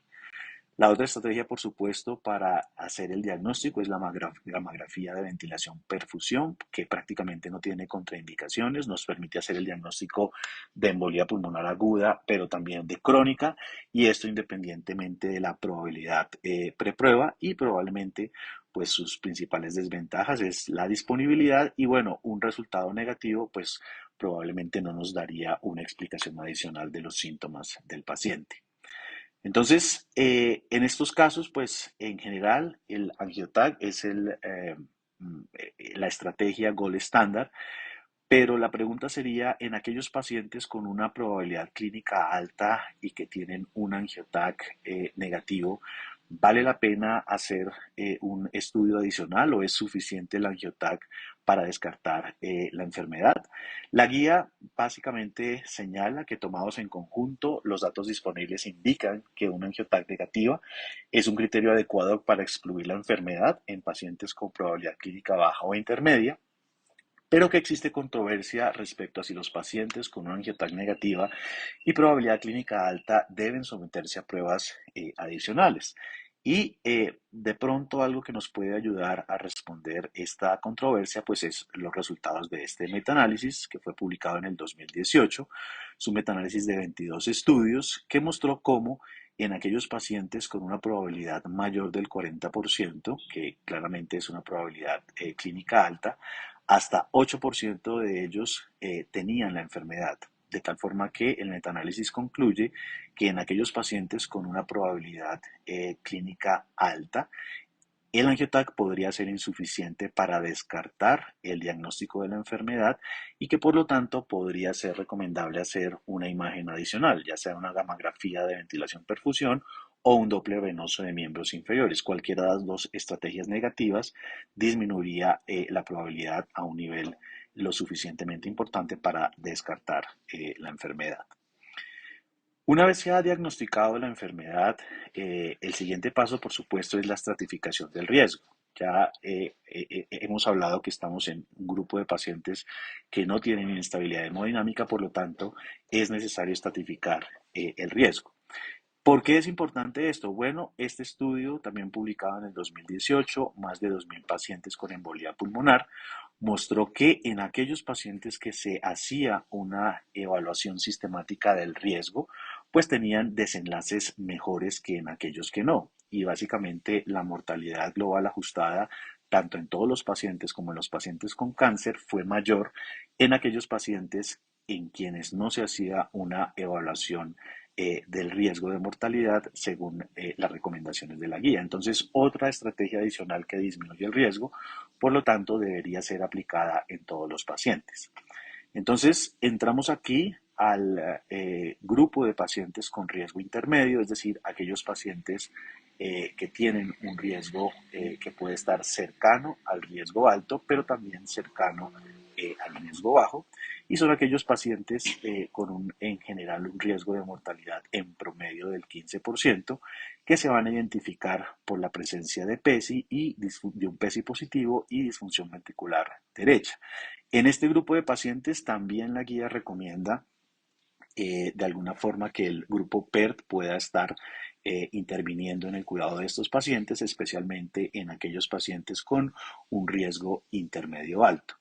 La otra estrategia, por supuesto, para hacer el diagnóstico es la mamografía de ventilación-perfusión, que prácticamente no tiene contraindicaciones, nos permite hacer el diagnóstico de embolía pulmonar aguda, pero también de crónica, y esto independientemente de la probabilidad preprueba y probablemente pues sus principales desventajas es la disponibilidad y bueno, un resultado negativo pues probablemente no nos daría una explicación adicional de los síntomas del paciente. Entonces, en estos casos, pues en general el angioTAC es la estrategia gold estándar, pero la pregunta sería, en aquellos pacientes con una probabilidad clínica alta y que tienen un angioTAC negativo, ¿vale la pena hacer un estudio adicional o es suficiente el angioTAC para descartar la enfermedad? La guía básicamente señala que tomados en conjunto, los datos disponibles indican que un angioTAC negativa es un criterio adecuado para excluir la enfermedad en pacientes con probabilidad clínica baja o intermedia, pero que existe controversia respecto a si los pacientes con una angioTAC negativa y probabilidad clínica alta deben someterse a pruebas adicionales. Y de pronto algo que nos puede ayudar a responder esta controversia, pues es los resultados de este metaanálisis que fue publicado en el 2018. Es un metaanálisis de 22 estudios que mostró cómo en aquellos pacientes con una probabilidad mayor del 40%, que claramente es una probabilidad clínica alta, hasta 8% de ellos tenían la enfermedad, de tal forma que el metaanálisis concluye que en aquellos pacientes con una probabilidad clínica alta, el angioTAC podría ser insuficiente para descartar el diagnóstico de la enfermedad y que por lo tanto podría ser recomendable hacer una imagen adicional, ya sea una gamografía de ventilación-perfusión o un Doppler venoso de miembros inferiores. Cualquiera de las dos estrategias negativas disminuiría la probabilidad a un nivel lo suficientemente importante para descartar la enfermedad. Una vez se ha diagnosticado la enfermedad, el siguiente paso, por supuesto, es la estratificación del riesgo. Ya hemos hablado que estamos en un grupo de pacientes que no tienen inestabilidad hemodinámica, por lo tanto, es necesario estratificar el riesgo. ¿Por qué es importante esto? Bueno, este estudio, también publicado en el 2018, más de 2.000 pacientes con embolía pulmonar, mostró que en aquellos pacientes que se hacía una evaluación sistemática del riesgo, pues tenían desenlaces mejores que en aquellos que no. Y básicamente la mortalidad global ajustada, tanto en todos los pacientes como en los pacientes con cáncer, fue mayor en aquellos pacientes en quienes no se hacía una evaluación del riesgo de mortalidad según las recomendaciones de la guía. Entonces, otra estrategia adicional que disminuye el riesgo, por lo tanto, debería ser aplicada en todos los pacientes. Entonces, entramos aquí al grupo de pacientes con riesgo intermedio, es decir, aquellos pacientes que tienen un riesgo que puede estar cercano al riesgo alto, pero también cercano al riesgo bajo. y son aquellos pacientes con en general un riesgo de mortalidad en promedio del 15% que se van a identificar por la presencia de PESI y de un PESI positivo y disfunción ventricular derecha. En este grupo de pacientes también la guía recomienda de alguna forma que el grupo PERT pueda estar interviniendo en el cuidado de estos pacientes, especialmente en aquellos pacientes con un riesgo intermedio alto.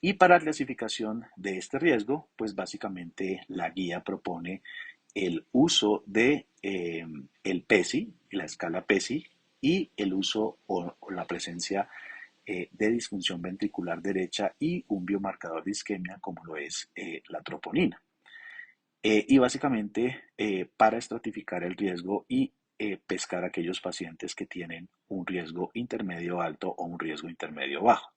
Y para clasificación de este riesgo, pues básicamente la guía propone el uso de el PESI, la escala PESI, y el uso o la presencia de disfunción ventricular derecha y un biomarcador de isquemia como lo es la troponina. Y básicamente para estratificar el riesgo y pescar a aquellos pacientes que tienen un riesgo intermedio alto o un riesgo intermedio bajo.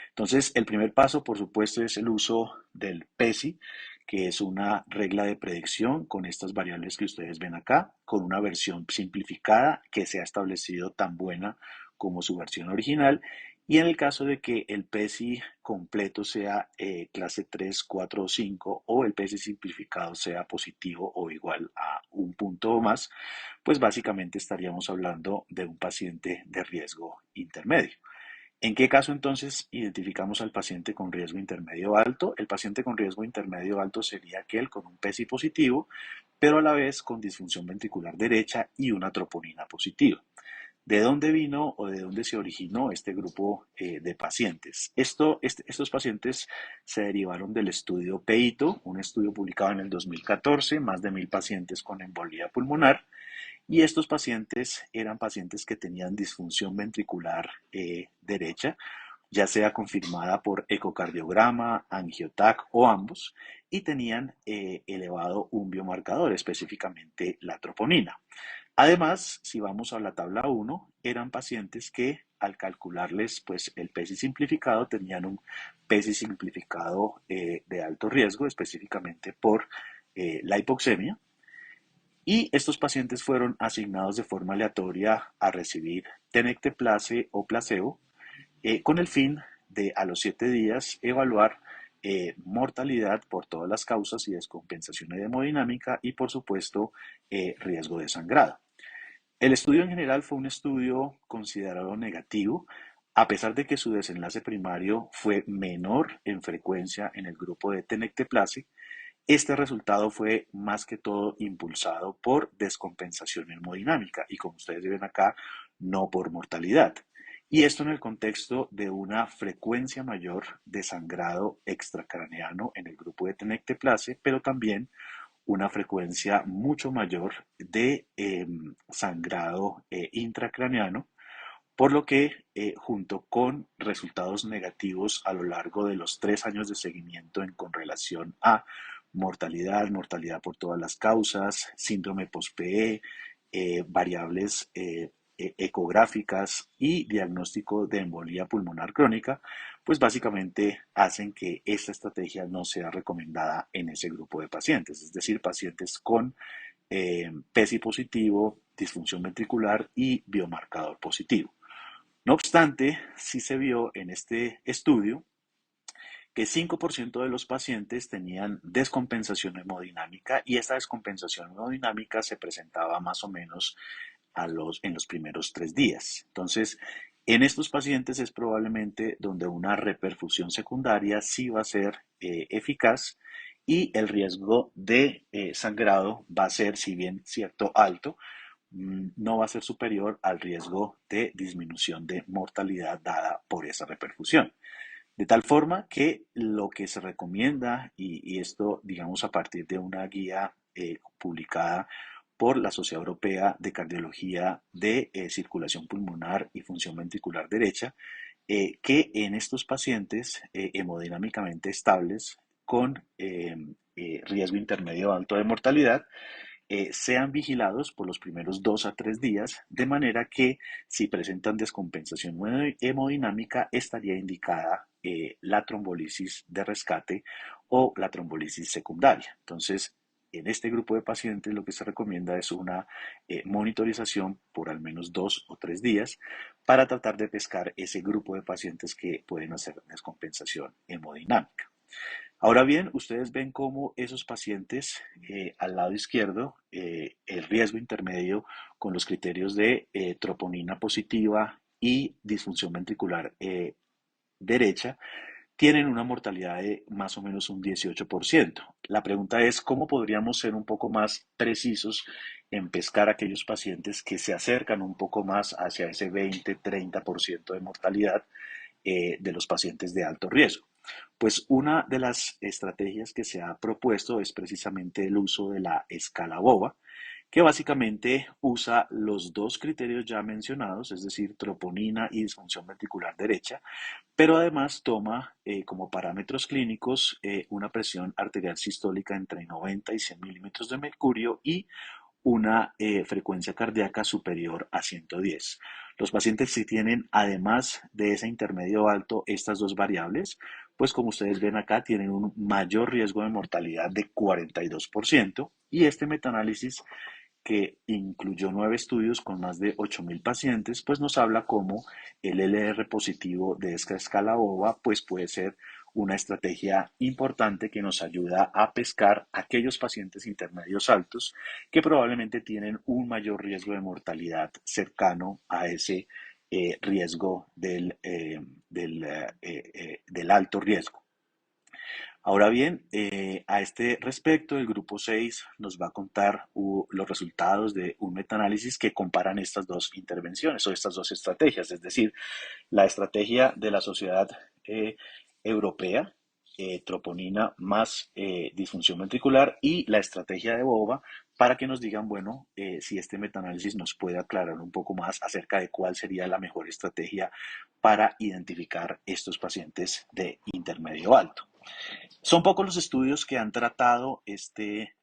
Entonces, el primer paso, por supuesto, es el uso del PESI, que es una regla de predicción con estas variables que ustedes ven acá, con una versión simplificada que se ha establecido tan buena como su versión original. Y en el caso de que el PESI completo sea clase 3, 4 o 5 o el PESI simplificado sea positivo o igual a un punto o más, pues básicamente estaríamos hablando de un paciente de riesgo intermedio. ¿En qué caso entonces identificamos al paciente con riesgo intermedio alto? El paciente con riesgo intermedio alto sería aquel con un PESI positivo, pero a la vez con disfunción ventricular derecha y una troponina positiva. ¿De dónde vino o de dónde se originó este grupo de pacientes? Estos pacientes se derivaron del estudio PEITO, un estudio publicado en el 2014, más de 1.000 pacientes con embolía pulmonar, y estos pacientes eran pacientes que tenían disfunción ventricular derecha, ya sea confirmada por ecocardiograma, angiotac o ambos, y tenían elevado un biomarcador, específicamente la troponina. Además, si vamos a la tabla 1, eran pacientes que al calcularles pues, el PESI simplificado tenían un PESI simplificado de alto riesgo, específicamente por la hipoxemia, y estos pacientes fueron asignados de forma aleatoria a recibir tenecteplase o placebo con el fin de a los 7 días evaluar mortalidad por todas las causas y descompensación hemodinámica y por supuesto riesgo de sangrado. El estudio en general fue un estudio considerado negativo, a pesar de que su desenlace primario fue menor en frecuencia en el grupo de tenecteplase. Este resultado fue más que todo impulsado por descompensación hemodinámica y como ustedes ven acá, no por mortalidad. Y esto en el contexto de una frecuencia mayor de sangrado extracraneano en el grupo de tenecteplase, pero también una frecuencia mucho mayor de sangrado intracraneano, por lo que junto con resultados negativos a lo largo de los 3 años de seguimiento con relación a mortalidad, mortalidad por todas las causas, síndrome post-PE, variables ecográficas y diagnóstico de embolía pulmonar crónica, pues básicamente hacen que esta estrategia no sea recomendada en ese grupo de pacientes, es decir, pacientes con PESI positivo, disfunción ventricular y biomarcador positivo. No obstante, sí se vio en este estudio que 5% de los pacientes tenían descompensación hemodinámica y esta descompensación hemodinámica se presentaba más o menos en los primeros 3 días. Entonces, en estos pacientes es probablemente donde una reperfusión secundaria sí va a ser eficaz y el riesgo de sangrado va a ser, si bien cierto, alto, no va a ser superior al riesgo de disminución de mortalidad dada por esa reperfusión. De tal forma que lo que se recomienda, y esto digamos a partir de una guía publicada por la Sociedad Europea de Cardiología de Circulación Pulmonar y Función Ventricular Derecha, que en estos pacientes hemodinámicamente estables con riesgo intermedio alto de mortalidad, sean vigilados por los primeros 2 a 3 días, de manera que si presentan descompensación hemodinámica, estaría indicada la trombolisis de rescate o la trombolisis secundaria. Entonces, en este grupo de pacientes lo que se recomienda es una monitorización por al menos 2 o 3 días para tratar de pescar ese grupo de pacientes que pueden hacer descompensación hemodinámica. Ahora bien, ustedes ven cómo esos pacientes al lado izquierdo, el riesgo intermedio con los criterios de troponina positiva y disfunción ventricular derecha, tienen una mortalidad de más o menos un 18%. La pregunta es, ¿cómo podríamos ser un poco más precisos en pescar a aquellos pacientes que se acercan un poco más hacia ese 20-30% de mortalidad de los pacientes de alto riesgo? Pues una de las estrategias que se ha propuesto es precisamente el uso de la escala BOBA, que básicamente usa los dos criterios ya mencionados, es decir, troponina y disfunción ventricular derecha, pero además toma como parámetros clínicos una presión arterial sistólica entre 90 y 100 milímetros de mercurio y una frecuencia cardíaca superior a 110. Los pacientes si tienen, además de ese intermedio alto, estas dos variables, pues como ustedes ven acá, tienen un mayor riesgo de mortalidad de 42%, y este metaanálisis que incluyó 9 estudios con más de 8.000 pacientes, pues nos habla cómo el LR positivo de esta escala BOBA pues puede ser una estrategia importante que nos ayuda a pescar aquellos pacientes intermedios altos que probablemente tienen un mayor riesgo de mortalidad cercano a ese riesgo del alto riesgo. Ahora bien, a este respecto, el grupo 6 nos va a contar los resultados de un metaanálisis que comparan estas dos intervenciones o estas dos estrategias, es decir, la estrategia de la Sociedad eh, Europea, troponina más disfunción ventricular, y la estrategia de BOBA, para que nos digan, bueno, si este metaanálisis nos puede aclarar un poco más acerca de cuál sería la mejor estrategia para identificar estos pacientes de intermedio alto. Son pocos los estudios que han tratado este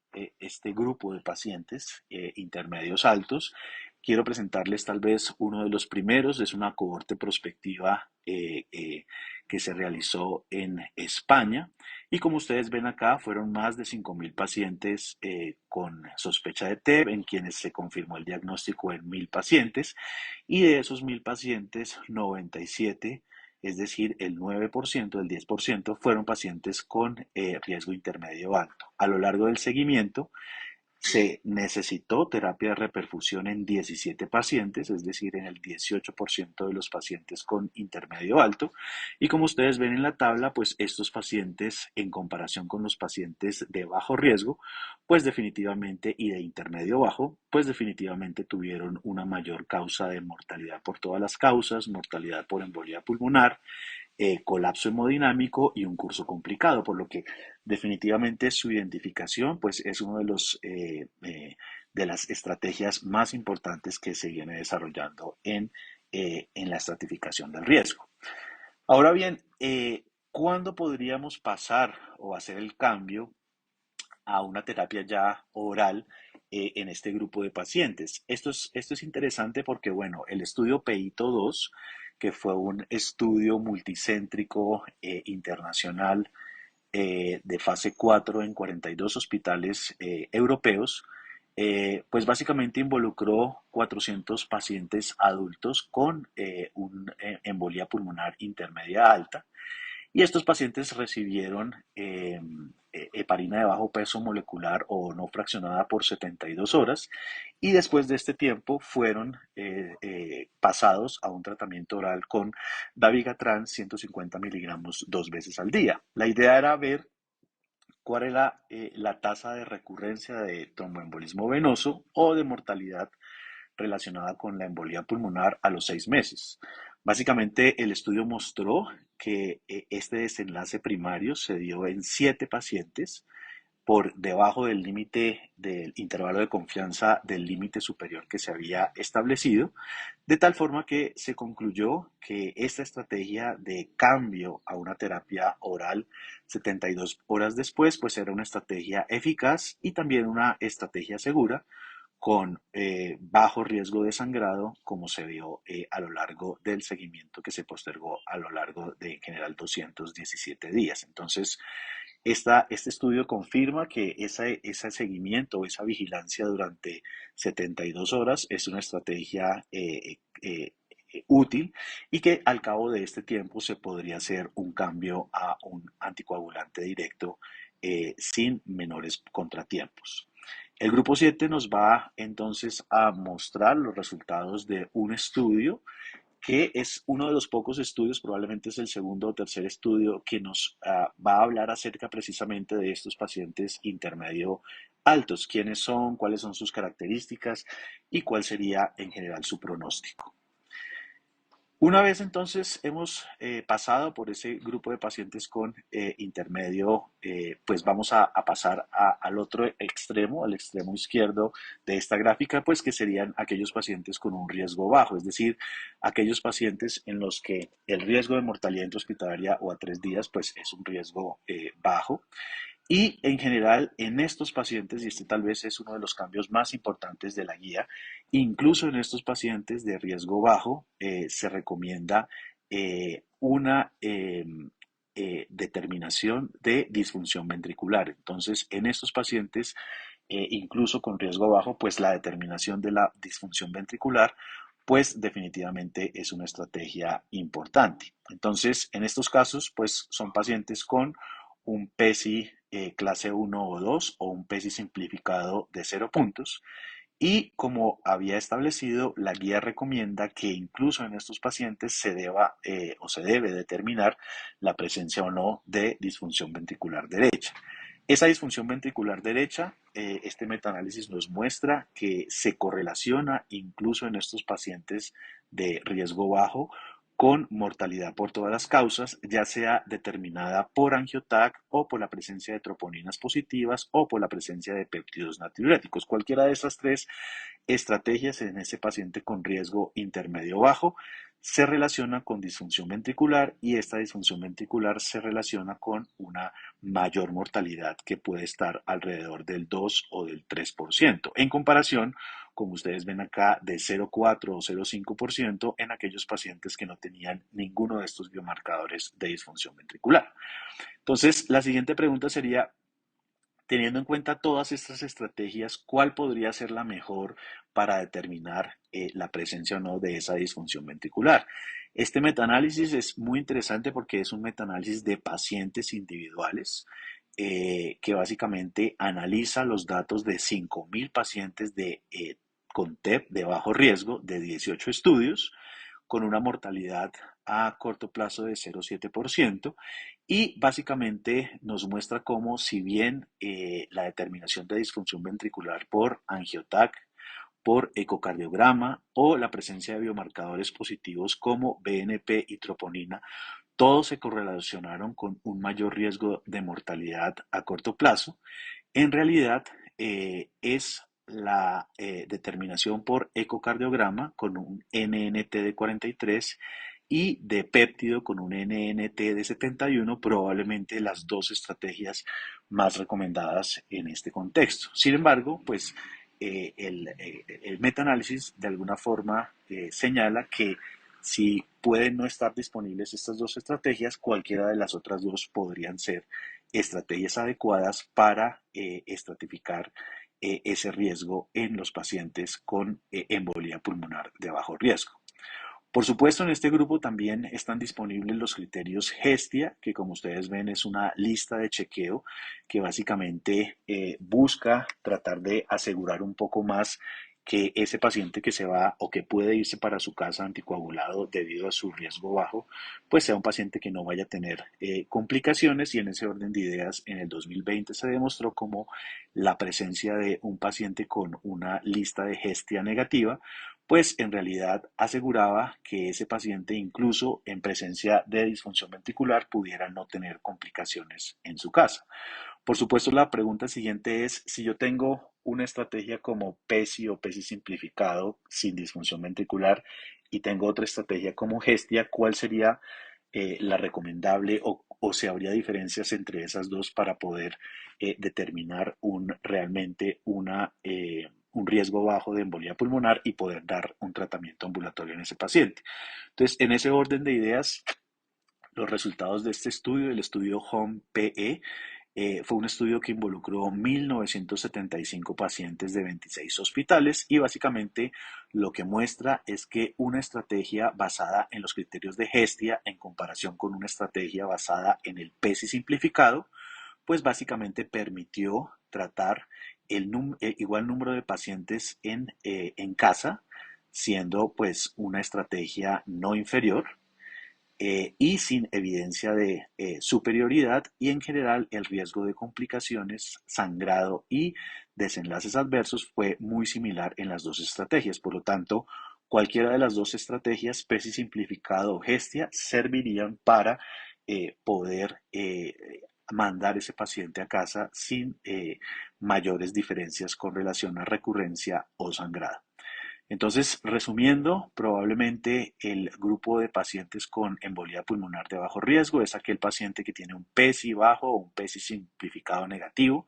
grupo de pacientes intermedios altos. Quiero presentarles tal vez uno de los primeros, es una cohorte prospectiva que se realizó en España, y como ustedes ven acá, fueron más de 5.000 pacientes con sospecha de TEB en quienes se confirmó el diagnóstico en 1.000 pacientes, y de esos 1.000 pacientes, 97, es decir, el 9% del 10% fueron pacientes con riesgo intermedio alto. A lo largo del seguimiento, se necesitó terapia de reperfusión en 17 pacientes, es decir, en el 18% de los pacientes con intermedio alto. Y como ustedes ven en la tabla, pues estos pacientes, en comparación con los pacientes de bajo riesgo, pues definitivamente, y de intermedio bajo, pues definitivamente tuvieron una mayor causa de mortalidad por todas las causas, mortalidad por embolia pulmonar, colapso hemodinámico y un curso complicado, por lo que definitivamente su identificación pues, es uno de de las estrategias más importantes que se viene desarrollando en la estratificación del riesgo. Ahora bien, ¿cuándo podríamos pasar o hacer el cambio a una terapia ya oral en este grupo de pacientes? Esto es interesante porque, bueno, el estudio PEITO 2, que fue un estudio multicéntrico internacional de fase 4 en 42 hospitales europeos, pues básicamente involucró 400 pacientes adultos con una embolia pulmonar intermedia alta, y estos pacientes recibieron heparina de bajo peso molecular o no fraccionada por 72 horas, y después de este tiempo fueron pasados a un tratamiento oral con dabigatran 150 miligramos 2 veces al día. La idea era ver cuál era la tasa de recurrencia de tromboembolismo venoso o de mortalidad relacionada con la embolía pulmonar a los 6 meses. Básicamente, el estudio mostró que este desenlace primario se dio en 7 pacientes por debajo del límite del intervalo de confianza del límite superior que se había establecido, de tal forma que se concluyó que esta estrategia de cambio a una terapia oral 72 horas después, pues era una estrategia eficaz y también una estrategia segura, con bajo riesgo de sangrado, como se vio a lo largo del seguimiento que se postergó a lo largo de, en general, 217 días. Entonces, este estudio confirma que ese seguimiento o esa vigilancia durante 72 horas es una estrategia útil y que al cabo de este tiempo se podría hacer un cambio a un anticoagulante directo sin menores contratiempos. El grupo 7 nos va entonces a mostrar los resultados de un estudio que es uno de los pocos estudios, probablemente es el segundo o tercer estudio, que nos va a hablar acerca precisamente de estos pacientes intermedio altos, quiénes son, cuáles son sus características y cuál sería en general su pronóstico. Una vez entonces hemos pasado por ese grupo de pacientes con intermedio, pues vamos a pasar al otro extremo, al extremo izquierdo de esta gráfica, pues que serían aquellos pacientes con un riesgo bajo, es decir, aquellos pacientes en los que el riesgo de mortalidad intrahospitalaria o a 3 días, pues es un riesgo bajo. Y en general, en estos pacientes, y este tal vez es uno de los cambios más importantes de la guía, incluso en estos pacientes de riesgo bajo, se recomienda una determinación de disfunción ventricular. Entonces, en estos pacientes, incluso con riesgo bajo, pues la determinación de la disfunción ventricular, pues definitivamente es una estrategia importante. Entonces, en estos casos, pues son pacientes con un PESI clase 1 o 2 o un PESI simplificado de 0 puntos. Y como había establecido, la guía recomienda que incluso en estos pacientes se deba o se debe determinar la presencia o no de disfunción ventricular derecha. Esa disfunción ventricular derecha, este metaanálisis nos muestra que se correlaciona incluso en estos pacientes de riesgo bajo con mortalidad por todas las causas, ya sea determinada por angioTAC o por la presencia de troponinas positivas o por la presencia de péptidos natriuréticos. Cualquiera de esas tres estrategias en ese paciente con riesgo intermedio bajo se relaciona con disfunción ventricular y esta disfunción ventricular se relaciona con una mayor mortalidad que puede estar alrededor del 2 o del 3%, en comparación, como ustedes ven acá, de 0,4 o 0,5% en aquellos pacientes que no tenían ninguno de estos biomarcadores de disfunción ventricular. Entonces, la siguiente pregunta sería, teniendo en cuenta todas estas estrategias, ¿cuál podría ser la mejor para determinar la presencia o no de esa disfunción ventricular? Este metaanálisis es muy interesante porque es un metaanálisis de pacientes individuales que básicamente analiza los datos de 5.000 pacientes con TEP de bajo riesgo de 18 estudios con una mortalidad a corto plazo de 0,7% y básicamente nos muestra cómo si bien la determinación de disfunción ventricular por angioTAC, por ecocardiograma o la presencia de biomarcadores positivos como BNP y troponina, todos se correlacionaron con un mayor riesgo de mortalidad a corto plazo. En realidad es la determinación por ecocardiograma con un NNT de 43 y de péptido con un NNT de 71, probablemente las dos estrategias más recomendadas en este contexto. Sin embargo, pues el metaanálisis de alguna forma señala que si pueden no estar disponibles estas dos estrategias, cualquiera de las otras dos podrían ser estrategias adecuadas para estratificar ese riesgo en los pacientes con embolia pulmonar de bajo riesgo. Por supuesto, en este grupo también están disponibles los criterios GESTIA, que como ustedes ven es una lista de chequeo que básicamente busca tratar de asegurar un poco más que ese paciente que se va o que puede irse para su casa anticoagulado debido a su riesgo bajo, pues sea un paciente que no vaya a tener complicaciones y en ese orden de ideas en el 2020 se demostró como la presencia de un paciente con una lista de GESTIA negativa pues en realidad aseguraba que ese paciente, incluso en presencia de disfunción ventricular, pudiera no tener complicaciones en su casa. Por supuesto, la pregunta siguiente es, si yo tengo una estrategia como PESI o PESI simplificado sin disfunción ventricular y tengo otra estrategia como GESTIA, ¿cuál sería la recomendable o si habría diferencias entre esas dos para poder determinar realmente un riesgo bajo de embolia pulmonar y poder dar un tratamiento ambulatorio en ese paciente? Entonces, en ese orden de ideas, los resultados de este estudio, el estudio HOME-PE, Fue un estudio que involucró 1.975 pacientes de 26 hospitales y básicamente lo que muestra es que una estrategia basada en los criterios de Hestia en comparación con una estrategia basada en el PESI simplificado, pues básicamente permitió tratar el igual número de pacientes en casa, siendo pues una estrategia no inferior y sin evidencia de superioridad, y en general el riesgo de complicaciones, sangrado y desenlaces adversos fue muy similar en las dos estrategias. Por lo tanto, cualquiera de las dos estrategias, PESI simplificado o Gestia, servirían para poder mandar ese paciente a casa sin mayores diferencias con relación a recurrencia o sangrado. Entonces, resumiendo, probablemente el grupo de pacientes con embolía pulmonar de bajo riesgo es aquel paciente que tiene un PESI bajo o un PESI simplificado negativo,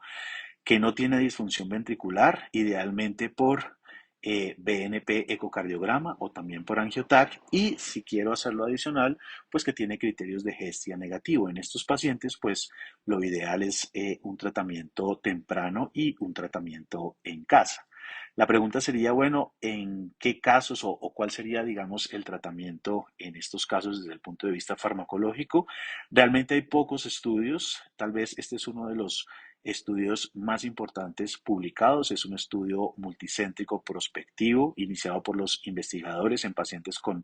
que no tiene disfunción ventricular, idealmente por BNP ecocardiograma o también por angiotac, y si quiero hacerlo adicional, pues que tiene criterios de Hestia negativo. En estos pacientes, pues lo ideal es un tratamiento temprano y un tratamiento en casa. La pregunta sería, bueno, ¿en qué casos o cuál sería, digamos, el tratamiento en estos casos desde el punto de vista farmacológico? Realmente hay pocos estudios, tal vez este es uno de los estudios más importantes publicados. Es un estudio multicéntrico prospectivo iniciado por los investigadores en pacientes con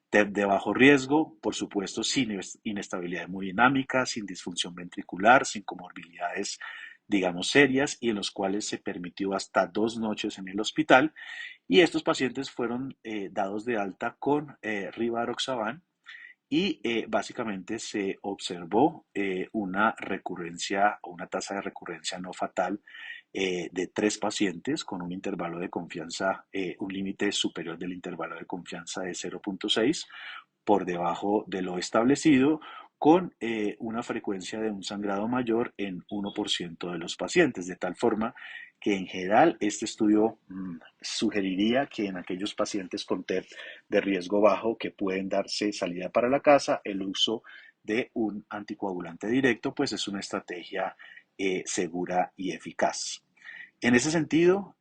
TEP de bajo riesgo, por supuesto sin inestabilidad hemodinámica, sin disfunción ventricular, sin comorbilidades, digamos, serias, y en los cuales se permitió hasta 2 noches en el hospital. Y estos pacientes fueron dados de alta con rivaroxaban, y básicamente se observó una recurrencia o una tasa de recurrencia no fatal de 3 pacientes con un intervalo de confianza, un límite superior del intervalo de confianza de 0,6 por debajo de lo establecido, con una frecuencia de un sangrado mayor en 1% de los pacientes, de tal forma que en general este estudio sugeriría que en aquellos pacientes con TEP de riesgo bajo que pueden darse salida para la casa, el uso de un anticoagulante directo pues es una estrategia segura y eficaz. En ese sentido,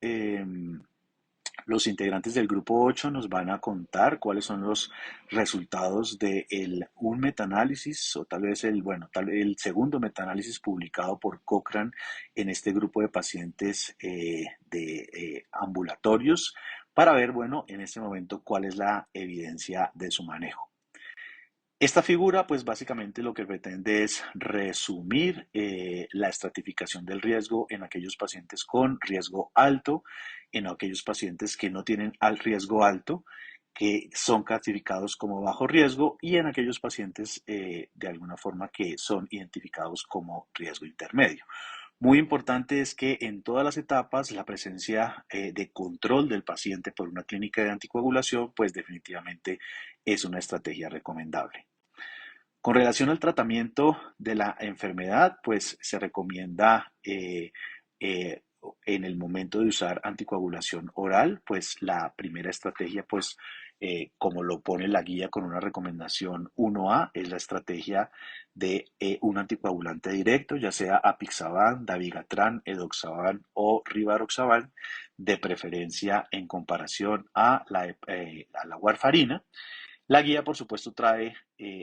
los integrantes del grupo 8 nos van a contar cuáles son los resultados de un metaanálisis, o tal vez el segundo metaanálisis publicado por Cochrane en este grupo de pacientes ambulatorios, para ver, bueno, en este momento cuál es la evidencia de su manejo. Esta figura, pues básicamente lo que pretende es resumir la estratificación del riesgo en aquellos pacientes con riesgo alto, en aquellos pacientes que no tienen al riesgo alto, que son clasificados como bajo riesgo, y en aquellos pacientes de alguna forma que son identificados como riesgo intermedio. Muy importante es que en todas las etapas la presencia de control del paciente por una clínica de anticoagulación, pues definitivamente es una estrategia recomendable. Con relación al tratamiento de la enfermedad, pues se recomienda eh, en el momento de usar anticoagulación oral, pues la primera estrategia, pues como lo pone la guía con una recomendación 1A, es la estrategia de un anticoagulante directo, ya sea apixaban, dabigatran, edoxaban o rivaroxaban, de preferencia en comparación a la warfarina. La guía, por supuesto, trae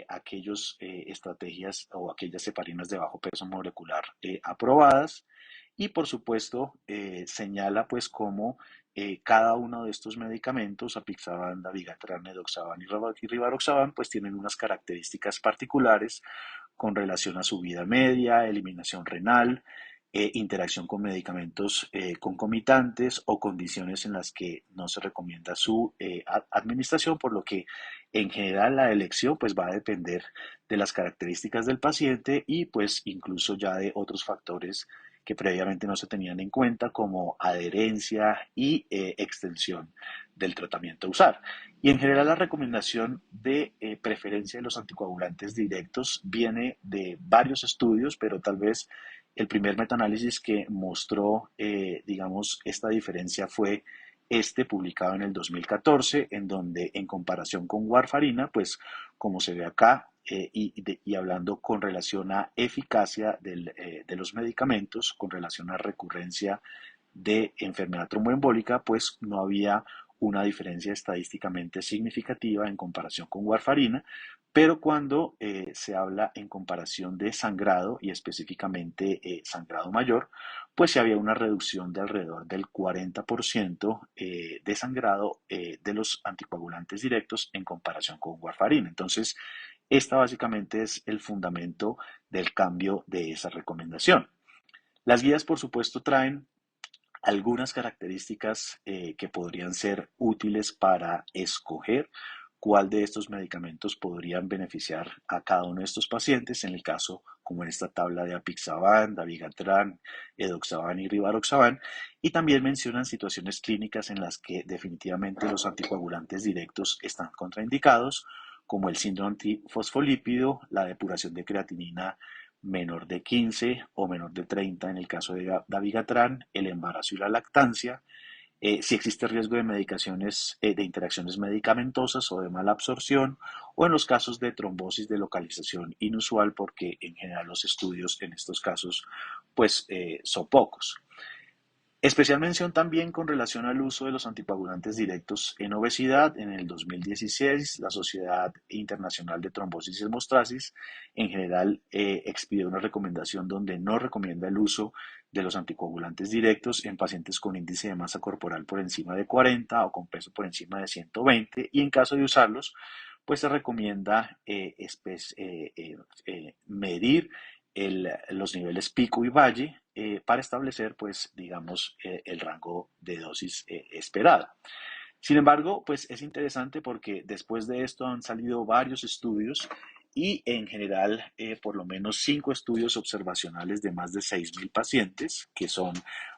aquellas estrategias o aquellas heparinas de bajo peso molecular aprobadas, y, por supuesto, señala pues cómo cada uno de estos medicamentos, apixaban, dabigatran, edoxaban y rivaroxaban, pues tienen unas características particulares con relación a su vida media, eliminación renal, interacción con medicamentos concomitantes o condiciones en las que no se recomienda su administración, por lo que en general la elección pues va a depender de las características del paciente y pues incluso ya de otros factores que previamente no se tenían en cuenta, como adherencia y extensión del tratamiento a usar. Y en general la recomendación de preferencia de los anticoagulantes directos viene de varios estudios, pero tal vez el primer metaanálisis que mostró, digamos, esta diferencia fue este, publicado en el 2014, en donde en comparación con warfarina, pues como se ve acá, y hablando con relación a eficacia de los medicamentos, con relación a recurrencia de enfermedad tromboembólica, pues no había una diferencia estadísticamente significativa en comparación con warfarina, pero cuando se habla en comparación de sangrado y específicamente sangrado mayor, pues sí había una reducción de alrededor del 40% de sangrado de los anticoagulantes directos en comparación con warfarina. Entonces, esta básicamente es el fundamento del cambio de esa recomendación. Las guías, por supuesto, traen algunas características que podrían ser útiles para escoger cuál de estos medicamentos podrían beneficiar a cada uno de estos pacientes, en el caso, como en esta tabla de apixaban, dabigatran, edoxaban y rivaroxaban, y también mencionan situaciones clínicas en las que definitivamente los anticoagulantes directos están contraindicados, como el síndrome antifosfolípido, la depuración de creatinina menor de 15 o menor de 30 en el caso de dabigatran, el embarazo y la lactancia, si existe riesgo de medicaciones, de interacciones medicamentosas o de mala absorción, o en los casos de trombosis de localización inusual, porque en general los estudios en estos casos pues son pocos. Especial mención también con relación al uso de los anticoagulantes directos en obesidad. En el 2016, la Sociedad Internacional de Trombosis y Hemostasis en general expidió una recomendación donde no recomienda el uso de los anticoagulantes directos en pacientes con índice de masa corporal por encima de 40 o con peso por encima de 120, y en caso de usarlos, pues se recomienda medir los niveles pico y valle para establecer, pues, digamos, el rango de dosis esperada. Sin embargo, pues es interesante porque después de esto han salido varios estudios y en general por lo menos 5 estudios observacionales de más de 6.000 pacientes que son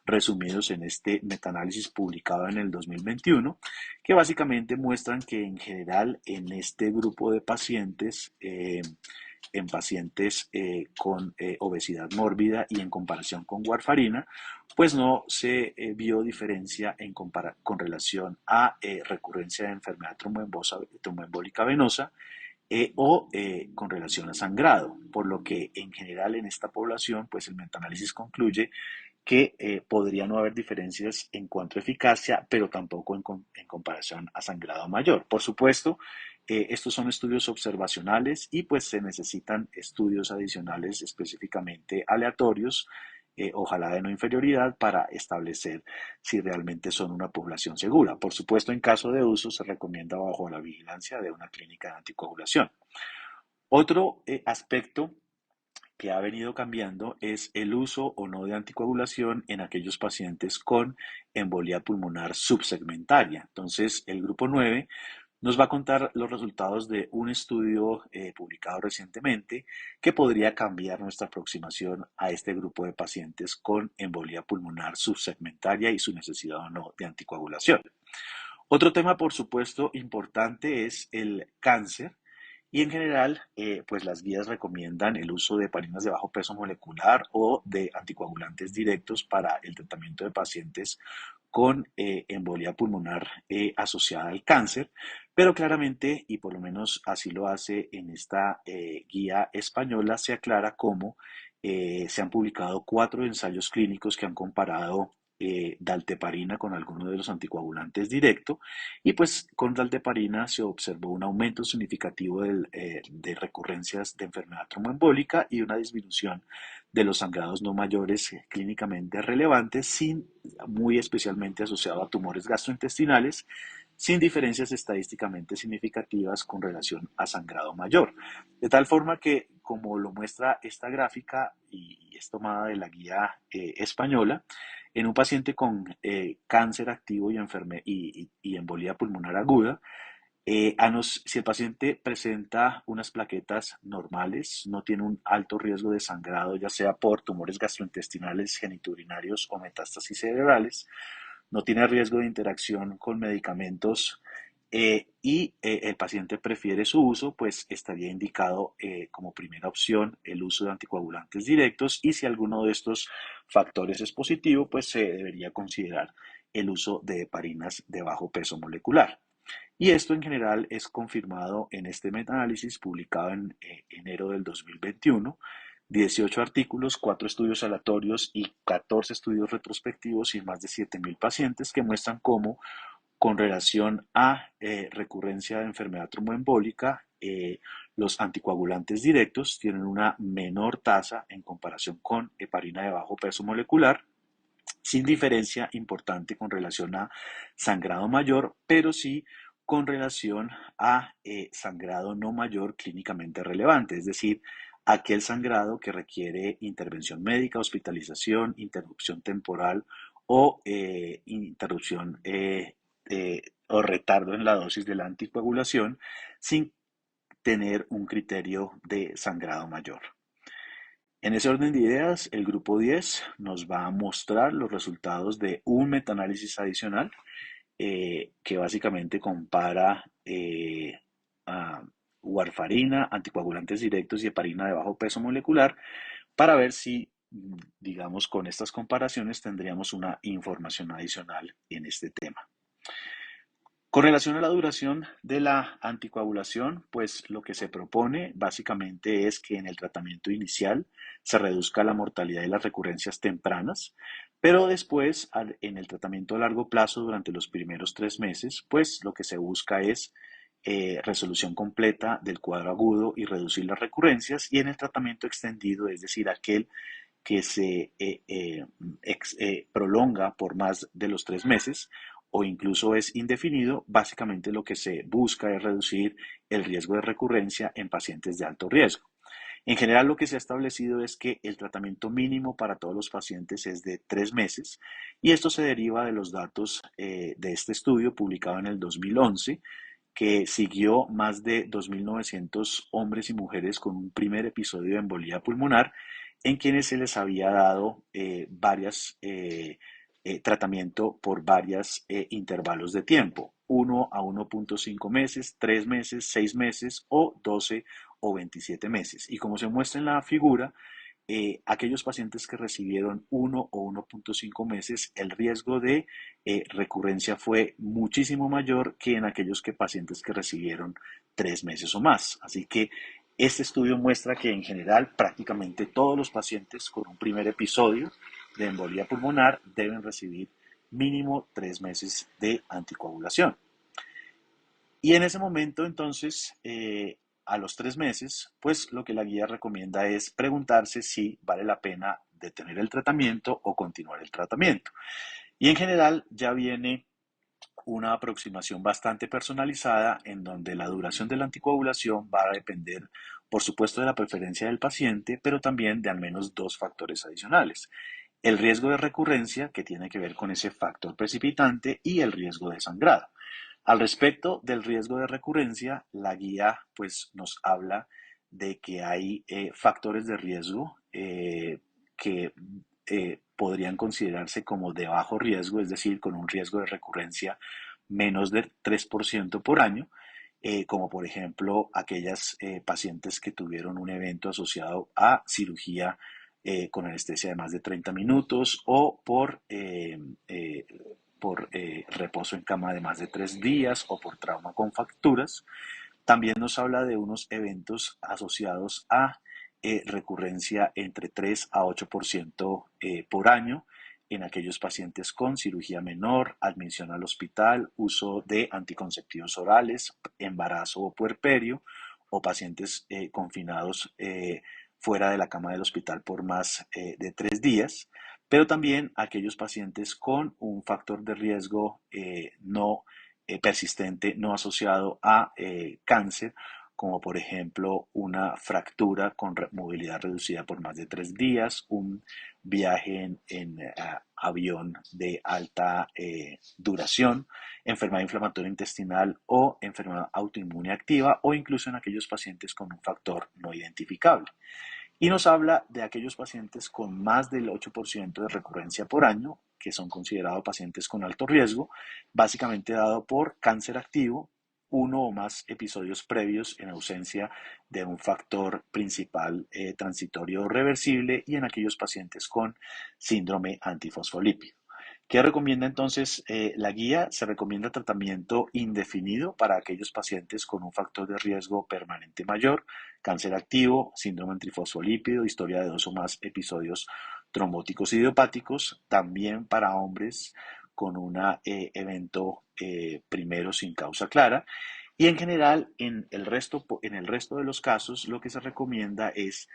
resumidos en este metaanálisis publicado en el 2021, que básicamente muestran que en general en este grupo de pacientes en pacientes con obesidad mórbida y en comparación con warfarina, pues no se vio diferencia con relación a recurrencia de enfermedad tromboembólica venosa con relación a sangrado, por lo que en general en esta población, pues el metaanálisis concluye que podría no haber diferencias en cuanto a eficacia, pero tampoco en comparación a sangrado mayor. Por supuesto, estos son estudios observacionales y pues se necesitan estudios adicionales específicamente aleatorios, ojalá de no inferioridad, para establecer si realmente son una población segura. Por supuesto, en caso de uso se recomienda bajo la vigilancia de una clínica de anticoagulación. Otro aspecto que ha venido cambiando es el uso o no de anticoagulación en aquellos pacientes con embolia pulmonar subsegmentaria. Entonces, el grupo 9 nos va a contar los resultados de un estudio publicado recientemente que podría cambiar nuestra aproximación a este grupo de pacientes con embolia pulmonar subsegmentaria y su necesidad o no de anticoagulación. Otro tema, por supuesto, importante es el cáncer. Y en general, pues las guías recomiendan el uso de heparinas de bajo peso molecular o de anticoagulantes directos para el tratamiento de pacientes con embolia pulmonar asociada al cáncer, pero claramente, y por lo menos así lo hace en esta guía española, se aclara cómo se han publicado 4 ensayos clínicos que han comparado dalteparina con alguno de los anticoagulantes directos, y pues con dalteparina se observó un aumento significativo de recurrencias de enfermedad tromboembólica y una disminución de los sangrados no mayores clínicamente relevantes, muy especialmente asociado a tumores gastrointestinales, sin diferencias estadísticamente significativas con relación a sangrado mayor. De tal forma que, como lo muestra esta gráfica y es tomada de la guía española, en un paciente con cáncer activo y embolía pulmonar aguda, si el paciente presenta unas plaquetas normales, no tiene un alto riesgo de sangrado, ya sea por tumores gastrointestinales, genitourinarios o metástasis cerebrales, no tiene riesgo de interacción con medicamentos el paciente prefiere su uso, pues estaría indicado como primera opción el uso de anticoagulantes directos, y si alguno de estos factores es positivo, pues se debería considerar el uso de heparinas de bajo peso molecular. Y esto en general es confirmado en este metaanálisis publicado en enero del 2021, 18 artículos, 4 estudios aleatorios y 14 estudios retrospectivos y más de 7.000 pacientes que muestran cómo con relación a recurrencia de enfermedad tromboembólica, los anticoagulantes directos tienen una menor tasa en comparación con heparina de bajo peso molecular, sin diferencia importante con relación a sangrado mayor, pero sí con relación a sangrado no mayor clínicamente relevante, es decir, aquel sangrado que requiere intervención médica, hospitalización, interrupción temporal o interrupción o retardo en la dosis de la anticoagulación sin tener un criterio de sangrado mayor. En ese orden de ideas, el grupo 10 nos va a mostrar los resultados de un metaanálisis adicional que básicamente compara a warfarina, anticoagulantes directos y heparina de bajo peso molecular para ver si, digamos, con estas comparaciones tendríamos una información adicional en este tema. Con relación a la duración de la anticoagulación, pues lo que se propone básicamente es que en el tratamiento inicial se reduzca la mortalidad y las recurrencias tempranas, pero después en el tratamiento a largo plazo durante los primeros 3 meses, pues lo que se busca es resolución completa del cuadro agudo y reducir las recurrencias y en el tratamiento extendido, es decir, aquel que se prolonga por más de los 3 meses o incluso es indefinido, básicamente lo que se busca es reducir el riesgo de recurrencia en pacientes de alto riesgo. En general, lo que se ha establecido es que el tratamiento mínimo para todos los pacientes es de 3 meses y esto se deriva de los datos de este estudio publicado en el 2011 que siguió más de 2.900 hombres y mujeres con un primer episodio de embolía pulmonar en quienes se les había dado varias tratamiento por varios intervalos de tiempo, 1 a 1,5 meses, 3 meses, 6 meses o 12 o 27 meses. Y como se muestra en la figura, aquellos pacientes que recibieron 1 o 1,5 meses, el riesgo de recurrencia fue muchísimo mayor que en aquellos pacientes que recibieron 3 meses o más. Así que este estudio muestra que en general prácticamente todos los pacientes con un primer episodio de embolía pulmonar deben recibir mínimo 3 meses de anticoagulación. Y en ese momento, entonces, a los 3 meses, pues lo que la guía recomienda es preguntarse si vale la pena detener el tratamiento o continuar el tratamiento. Y en general ya viene una aproximación bastante personalizada en donde la duración de la anticoagulación va a depender, por supuesto, de la preferencia del paciente, pero también de al menos dos factores adicionales. El riesgo de recurrencia, que tiene que ver con ese factor precipitante, y el riesgo de sangrado. Al respecto del riesgo de recurrencia, la guía pues nos habla de que hay factores de riesgo que podrían considerarse como de bajo riesgo, es decir, con un riesgo de recurrencia menos del 3% por año, como por ejemplo aquellas pacientes que tuvieron un evento asociado a cirugía con anestesia de más de 30 minutos o por reposo en cama de más de 3 días o por trauma con fracturas. También nos habla de unos eventos asociados a recurrencia entre 3 a 8% por año en aquellos pacientes con cirugía menor, admisión al hospital, uso de anticonceptivos orales, embarazo o puerperio, o pacientes confinados fuera de la cama del hospital por más de 3 días, pero también aquellos pacientes con un factor de riesgo no persistente no asociado a cáncer, como por ejemplo una fractura con movilidad reducida por más de 3 días, un viaje en avión de alta duración, enfermedad inflamatoria intestinal o enfermedad autoinmune activa o incluso en aquellos pacientes con un factor no identificable. Y nos habla de aquellos pacientes con más del 8% de recurrencia por año, que son considerados pacientes con alto riesgo, básicamente dado por cáncer activo, uno o más episodios previos en ausencia de un factor principal transitorio o reversible y en aquellos pacientes con síndrome antifosfolípido. ¿Qué recomienda entonces la guía? Se recomienda tratamiento indefinido para aquellos pacientes con un factor de riesgo permanente mayor, cáncer activo, síndrome trifosfolípido, historia de dos o más episodios trombóticos idiopáticos, también para hombres con un evento primero sin causa clara. Y en general, en el resto de los casos, lo que se recomienda es,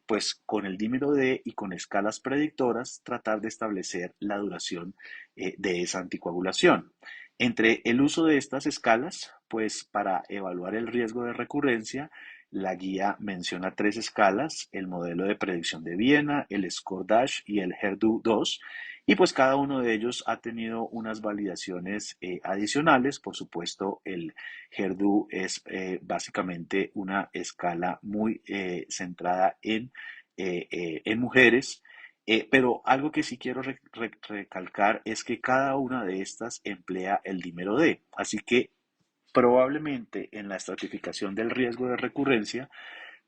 pues con el dímero D y con escalas predictoras, tratar de establecer la duración de esa anticoagulación. Entre el uso de estas escalas, pues para evaluar el riesgo de recurrencia, la guía menciona tres escalas: el modelo de predicción de Viena, el SCORE-DASH y el HER2-2, y pues cada uno de ellos ha tenido unas validaciones adicionales. Por supuesto, el HER2 es básicamente una escala muy centrada en mujeres, pero algo que sí quiero recalcar es que cada una de estas emplea el dímero D, así que probablemente en la estratificación del riesgo de recurrencia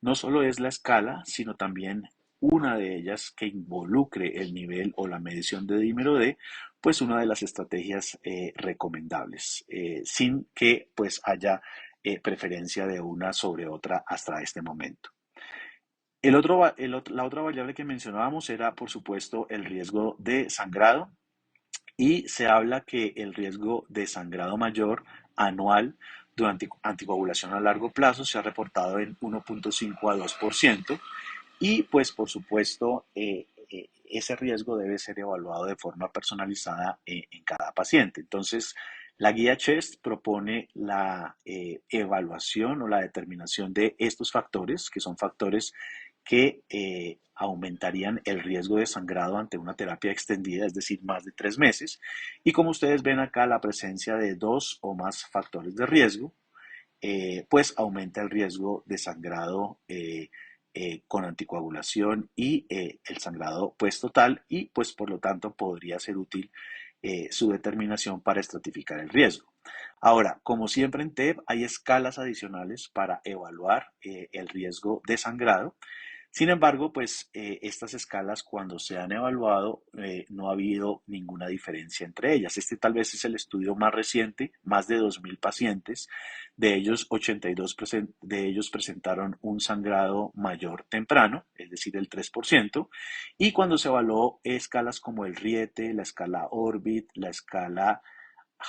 no solo es la escala, sino también una de ellas que involucre el nivel o la medición de dímero D, pues una de las estrategias recomendables, sin que pues haya preferencia de una sobre otra hasta este momento. La otra variable que mencionábamos era, por supuesto, el riesgo de sangrado, y se habla que el riesgo de sangrado mayor anual durante anticoagulación a largo plazo se ha reportado en 1,5 a 2%. Y pues por supuesto, ese riesgo debe ser evaluado de forma personalizada en cada paciente. Entonces, la guía CHEST propone la evaluación o la determinación de estos factores, que son factores que aumentarían el riesgo de sangrado ante una terapia extendida, es decir, más de 3 meses. Y como ustedes ven acá, la presencia de dos o más factores de riesgo pues aumenta el riesgo de sangrado con anticoagulación y el sangrado pues total, y pues por lo tanto podría ser útil su determinación para estratificar el riesgo. Ahora, como siempre en TEP, hay escalas adicionales para evaluar el riesgo de sangrado. Sin embargo, pues estas escalas, cuando se han evaluado, no ha habido ninguna diferencia entre ellas. Este tal vez es el estudio más reciente, más de 2.000 pacientes. De ellos, 82 de ellos presentaron un sangrado mayor temprano, es decir, el 3%. Y cuando se evaluó escalas como el Riete, la escala Orbit, la escala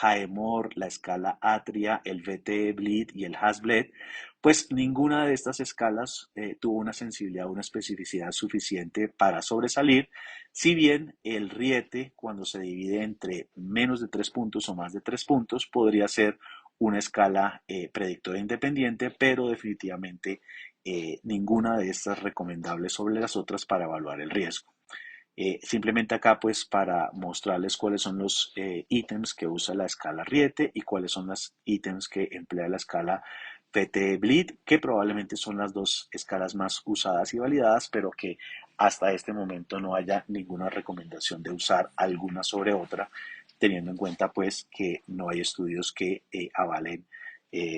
Haemor, la escala Atria, el VTE-BLEED y el HAS-BLED, pues ninguna de estas escalas tuvo una sensibilidad o una especificidad suficiente para sobresalir, si bien el Riete, cuando se divide entre menos de 3 puntos o más de 3 puntos, podría ser una escala predictora independiente, pero definitivamente ninguna de estas es recomendable sobre las otras para evaluar el riesgo. Simplemente acá pues para mostrarles cuáles son los ítems que usa la escala Riete y cuáles son los ítems que emplea la escala PT-BLEED, que probablemente son las dos escalas más usadas y validadas, pero que hasta este momento no haya ninguna recomendación de usar alguna sobre otra, teniendo en cuenta pues que no hay estudios que avalen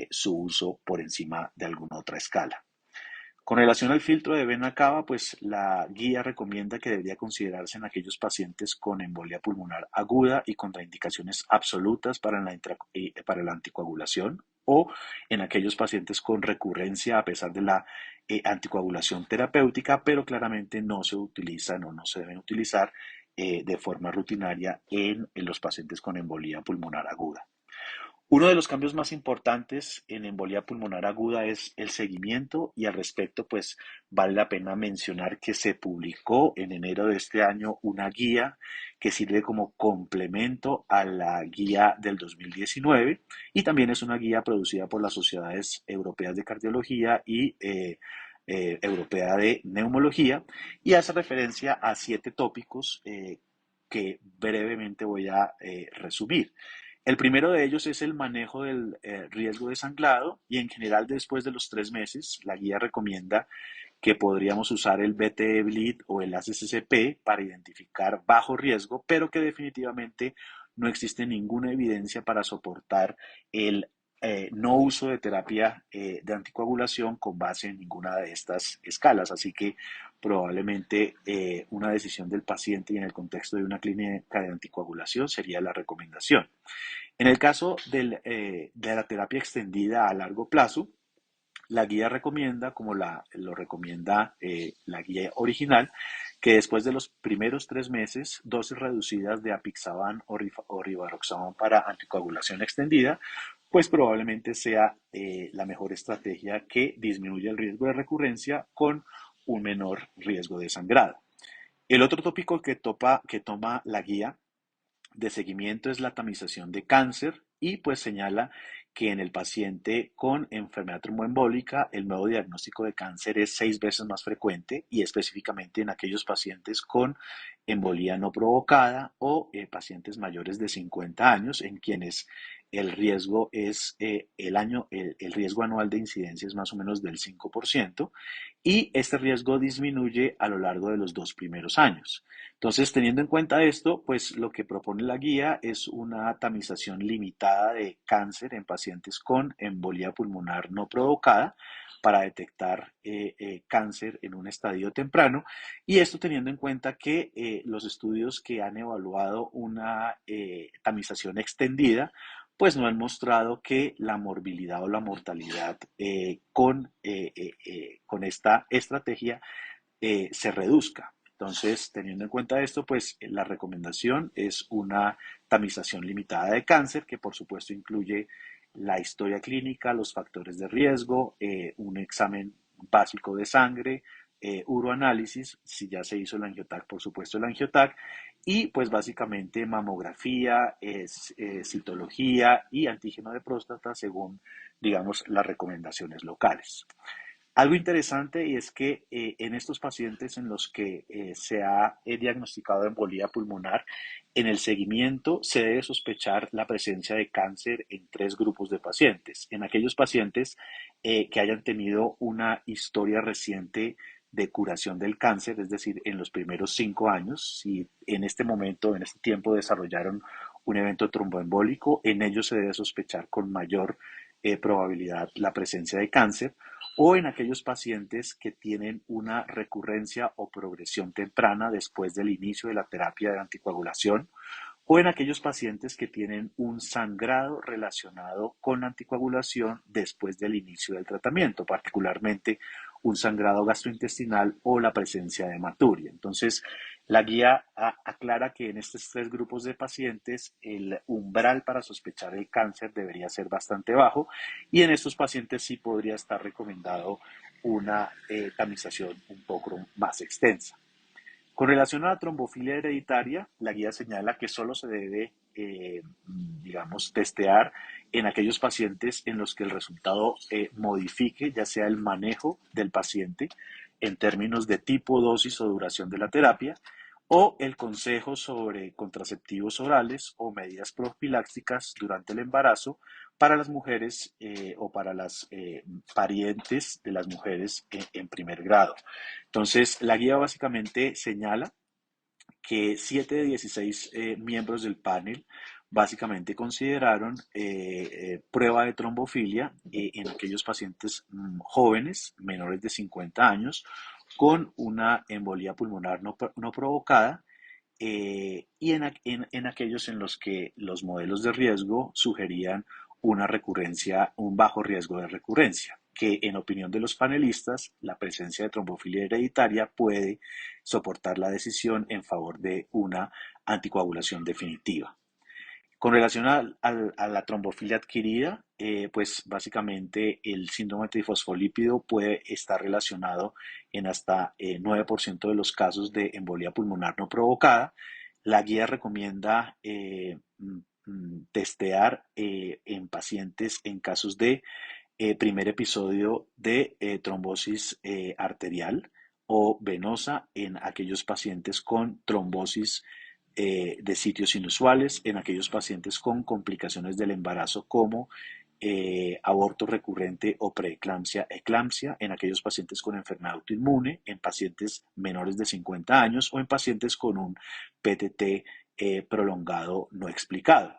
su uso por encima de alguna otra escala. Con relación al filtro de vena cava, pues la guía recomienda que debería considerarse en aquellos pacientes con embolia pulmonar aguda y contraindicaciones absolutas para la anticoagulación, o en aquellos pacientes con recurrencia a pesar de la anticoagulación terapéutica, pero claramente no se utilizan o no se deben utilizar de forma rutinaria en los pacientes con embolía pulmonar aguda. Uno de los cambios más importantes en embolía pulmonar aguda es el seguimiento, y al respecto pues vale la pena mencionar que se publicó en enero de este año una guía que sirve como complemento a la guía del 2019, y también es una guía producida por las sociedades europeas de cardiología y europea de neumología, y hace referencia a 7 tópicos que brevemente voy a resumir. El primero de ellos es el manejo del riesgo de sangrado, y en general después de los 3 meses la guía recomienda que podríamos usar el BTE-BLEED o el ACCP para identificar bajo riesgo, pero que definitivamente no existe ninguna evidencia para soportar el no uso de terapia de anticoagulación con base en ninguna de estas escalas. Así que probablemente una decisión del paciente y en el contexto de una clínica de anticoagulación sería la recomendación. En el caso de la terapia extendida a largo plazo, la guía recomienda, como lo recomienda la guía original, que después de los primeros 3 meses, dosis reducidas de apixaban o rivaroxaban para anticoagulación extendida, pues probablemente sea la mejor estrategia que disminuye el riesgo de recurrencia con un menor riesgo de sangrado. El otro tópico que toma la guía de seguimiento es la tamización de cáncer y pues señala que en el paciente con enfermedad tromboembólica el nuevo diagnóstico de cáncer es 6 veces más frecuente y específicamente en aquellos pacientes con embolía no provocada o pacientes mayores de 50 años en quienes el riesgo es el riesgo anual de incidencia es más o menos del 5% y este riesgo disminuye a lo largo de los 2 primeros años. Entonces, teniendo en cuenta esto, pues lo que propone la guía es una tamización limitada de cáncer en pacientes con embolía pulmonar no provocada para detectar cáncer en un estadio temprano. Y esto teniendo en cuenta que los estudios que han evaluado una tamización extendida, pues no han mostrado que la morbilidad o la mortalidad con esta estrategia se reduzca. Entonces, teniendo en cuenta esto, pues la recomendación es una tamización limitada de cáncer, que por supuesto incluye la historia clínica, los factores de riesgo, un examen básico de sangre, uroanálisis, si ya se hizo el angiotac, por supuesto el angiotac, y pues básicamente mamografía, citología y antígeno de próstata según, digamos, las recomendaciones locales. Algo interesante y es que en estos pacientes en los que se ha diagnosticado embolía pulmonar, en el seguimiento se debe sospechar la presencia de cáncer en 3 grupos de pacientes. En aquellos pacientes que hayan tenido una historia reciente de curación del cáncer, es decir, en los primeros 5 años, si en este momento, en este tiempo desarrollaron un evento tromboembólico, en ellos se debe sospechar con mayor probabilidad la presencia de cáncer o en aquellos pacientes que tienen una recurrencia o progresión temprana después del inicio de la terapia de anticoagulación, o en aquellos pacientes que tienen un sangrado relacionado con la anticoagulación después del inicio del tratamiento, particularmente un sangrado gastrointestinal o la presencia de hematuria. Entonces, la guía aclara que en estos 3 grupos de pacientes el umbral para sospechar el cáncer debería ser bastante bajo y en estos pacientes sí podría estar recomendado una tamización un poco más extensa. Con relación a la trombofilia hereditaria, la guía señala que solo se debe, digamos, testear en aquellos pacientes en los que el resultado modifique ya sea el manejo del paciente en términos de tipo, dosis o duración de la terapia, o el consejo sobre contraceptivos orales o medidas profilácticas durante el embarazo para las mujeres o para las parientes de las mujeres en primer grado. Entonces, la guía básicamente señala que 7 de 16 miembros del panel básicamente consideraron prueba de trombofilia en aquellos pacientes jóvenes, menores de 50 años, con una embolía pulmonar no provocada y en aquellos en los que los modelos de riesgo sugerían una recurrencia, un bajo riesgo de recurrencia, que en opinión de los panelistas, la presencia de trombofilia hereditaria puede soportar la decisión en favor de una anticoagulación definitiva. Con relación a la trombofilia adquirida, pues básicamente el síndrome trifosfolípido puede estar relacionado en hasta 9% de los casos de embolía pulmonar no provocada. La guía recomienda testear en pacientes en casos de primer episodio de trombosis arterial o venosa en aquellos pacientes con trombosis de sitios inusuales, en aquellos pacientes con complicaciones del embarazo como aborto recurrente o preeclampsia, eclampsia, en aquellos pacientes con enfermedad autoinmune, en pacientes menores de 50 años o en pacientes con un PTT prolongado no explicado.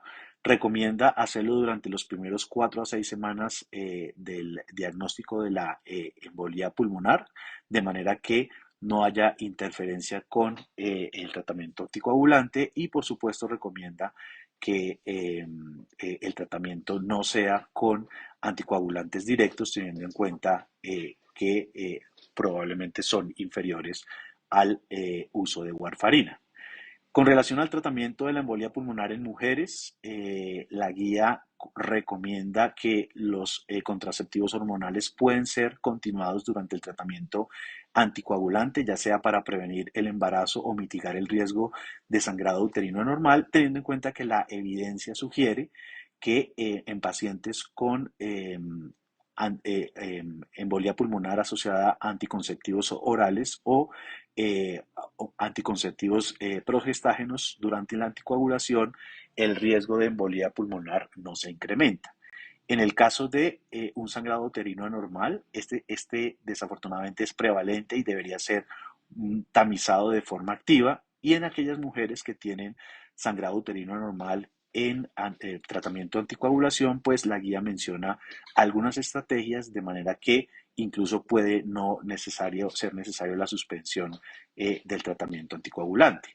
Recomienda hacerlo durante los primeros 4 a 6 semanas del diagnóstico de la embolía pulmonar, de manera que no haya interferencia con el tratamiento anticoagulante y por supuesto recomienda que el tratamiento no sea con anticoagulantes directos, teniendo en cuenta que probablemente son inferiores al uso de warfarina. Con relación al tratamiento de la embolia pulmonar en mujeres, la guía recomienda que los contraceptivos hormonales pueden ser continuados durante el tratamiento anticoagulante, ya sea para prevenir el embarazo o mitigar el riesgo de sangrado uterino anormal, teniendo en cuenta que la evidencia sugiere que en pacientes con embolia pulmonar asociada a anticonceptivos orales eh, o anticonceptivos progestágenos durante la anticoagulación, el riesgo de embolía pulmonar no se incrementa. En el caso de un sangrado uterino anormal, este desafortunadamente es prevalente y debería ser tamizado de forma activa. Y en aquellas mujeres que tienen sangrado uterino anormal en tratamiento de anticoagulación, pues la guía menciona algunas estrategias de manera que incluso puede no ser necesario la suspensión del tratamiento anticoagulante.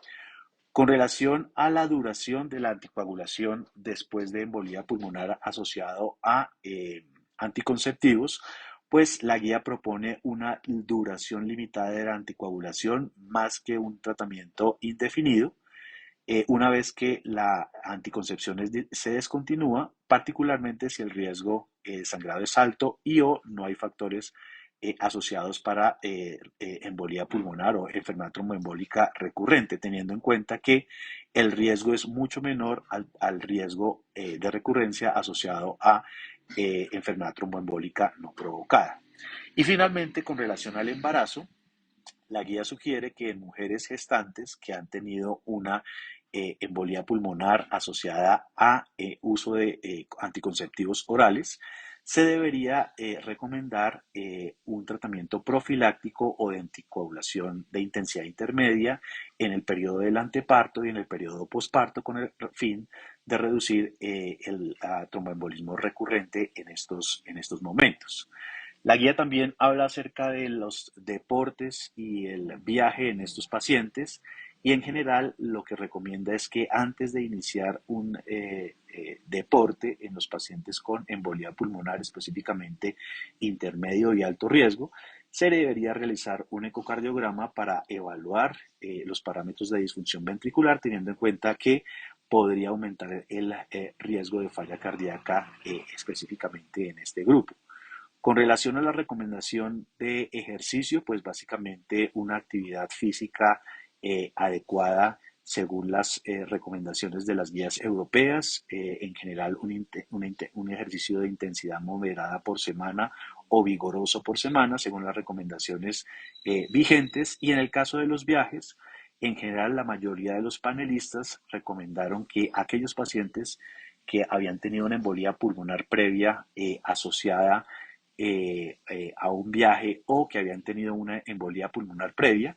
Con relación a la duración de la anticoagulación después de embolía pulmonar asociado a anticonceptivos, pues la guía propone una duración limitada de la anticoagulación más que un tratamiento indefinido. Una vez que la anticoncepción se descontinúa, particularmente si el riesgo de sangrado es alto y o no hay factores asociados para embolía pulmonar o enfermedad tromboembólica recurrente, teniendo en cuenta que el riesgo es mucho menor al riesgo de recurrencia asociado a enfermedad tromboembólica no provocada. Y finalmente, con relación al embarazo, la guía sugiere que en mujeres gestantes que han tenido una embolía pulmonar asociada a uso de anticonceptivos orales, se debería recomendar un tratamiento profiláctico o de anticoagulación de intensidad intermedia en el periodo del anteparto y en el periodo posparto con el fin de reducir el tromboembolismo recurrente en estos momentos. La guía también habla acerca de los deportes y el viaje en estos pacientes y en general lo que recomienda es que antes de iniciar un deporte en los pacientes con embolía pulmonar, específicamente intermedio y alto riesgo, se debería realizar un ecocardiograma para evaluar los parámetros de disfunción ventricular, teniendo en cuenta que podría aumentar el riesgo de falla cardíaca específicamente en este grupo. Con relación a la recomendación de ejercicio, pues básicamente una actividad física adecuada según las recomendaciones de las guías europeas, en general un ejercicio de intensidad moderada por semana o vigoroso por semana, según las recomendaciones vigentes. Y en el caso de los viajes, en general la mayoría de los panelistas recomendaron que aquellos pacientes que habían tenido una embolía pulmonar previa asociada a un viaje o que habían tenido una embolía pulmonar previa.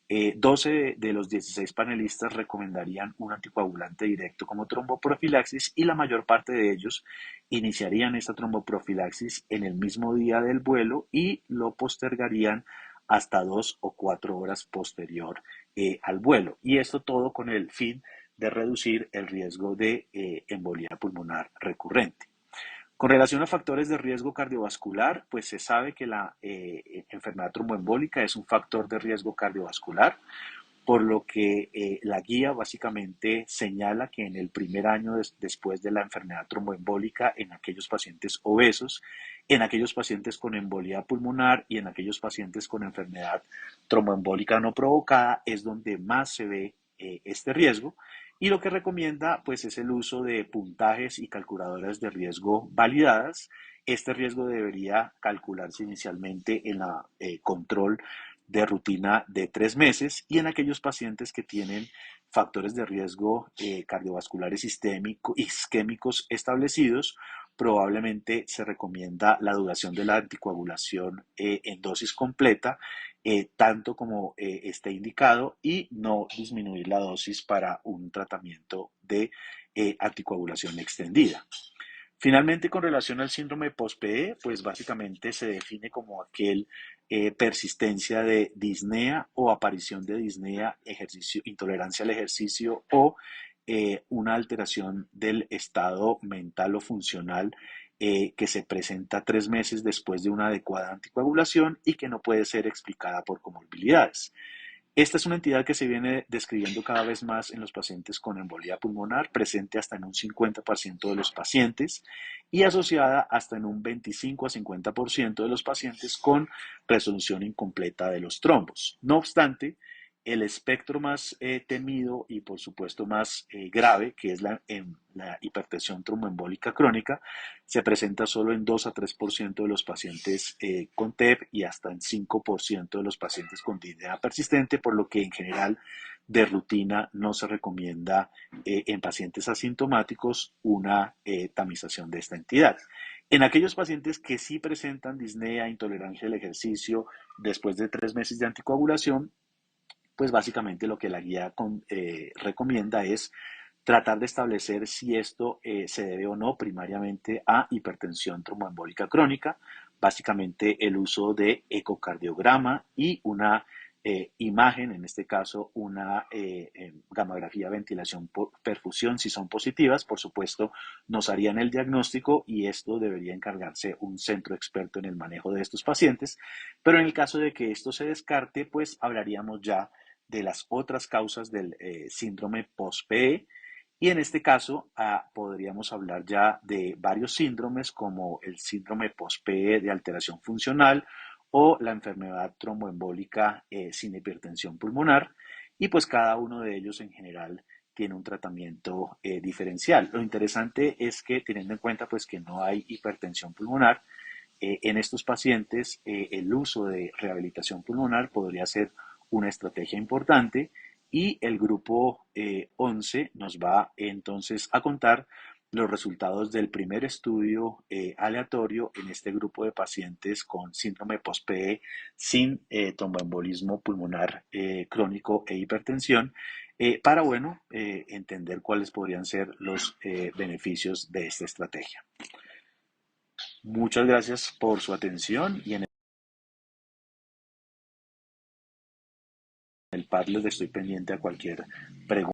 12 de los 16 panelistas recomendarían un anticoagulante directo como tromboprofilaxis y la mayor parte de ellos iniciarían esta tromboprofilaxis en el mismo día del vuelo y lo postergarían hasta 2 o 4 horas posterior al vuelo. Y esto todo con el fin de reducir el riesgo de embolía pulmonar recurrente. Con relación a factores de riesgo cardiovascular, pues se sabe que la enfermedad tromboembólica es un factor de riesgo cardiovascular, por lo que la guía básicamente señala que en el primer año después de la enfermedad tromboembólica, en aquellos pacientes obesos, en aquellos pacientes con embolía pulmonar y en aquellos pacientes con enfermedad tromboembólica no provocada, es donde más se ve este riesgo. Y lo que recomienda pues es el uso de puntajes y calculadoras de riesgo validadas. Este riesgo debería calcularse inicialmente en la control de rutina de 3 meses y en aquellos pacientes que tienen factores de riesgo cardiovasculares isquémicos establecidos, probablemente se recomienda la duración de la anticoagulación en dosis completa, tanto como esté indicado, y no disminuir la dosis para un tratamiento de anticoagulación extendida. Finalmente, con relación al síndrome post-PE, pues básicamente se define como aquel persistencia de disnea o aparición de disnea, ejercicio, intolerancia al ejercicio o una alteración del estado mental o funcional que se presenta 3 meses después de una adecuada anticoagulación y que no puede ser explicada por comorbilidades. Esta es una entidad que se viene describiendo cada vez más en los pacientes con embolía pulmonar, presente hasta en un 50% de los pacientes y asociada hasta en un 25 a 50% de los pacientes con resolución incompleta de los trombos. No obstante, el espectro más temido y por supuesto más grave, que es la hipertensión tromboembólica crónica, se presenta solo en 2 a 3% de los pacientes con TEP y hasta en 5% de los pacientes con disnea persistente, por lo que en general de rutina no se recomienda en pacientes asintomáticos una tamización de esta entidad. En aquellos pacientes que sí presentan disnea, intolerancia al ejercicio después de 3 meses de anticoagulación, pues básicamente lo que la guía recomienda es tratar de establecer si esto se debe o no primariamente a hipertensión tromboembólica crónica, básicamente el uso de ecocardiograma y una imagen, en este caso una gamografía, ventilación, perfusión, si son positivas, por supuesto, nos harían el diagnóstico y esto debería encargarse un centro experto en el manejo de estos pacientes, pero en el caso de que esto se descarte, pues hablaríamos ya de las otras causas del síndrome post-PE y en este caso podríamos hablar ya de varios síndromes como el síndrome post-PE de alteración funcional o la enfermedad tromboembólica sin hipertensión pulmonar y pues cada uno de ellos en general tiene un tratamiento diferencial. Lo interesante es que teniendo en cuenta pues que no hay hipertensión pulmonar, en estos pacientes el uso de rehabilitación pulmonar podría ser una estrategia importante y el grupo 11 nos va entonces a contar los resultados del primer estudio aleatorio en este grupo de pacientes con síndrome post-PE sin tromboembolismo pulmonar crónico e hipertensión para, bueno, entender cuáles podrían ser los beneficios de esta estrategia. Muchas gracias por su atención y en el Padlet estoy pendiente a cualquier pregunta.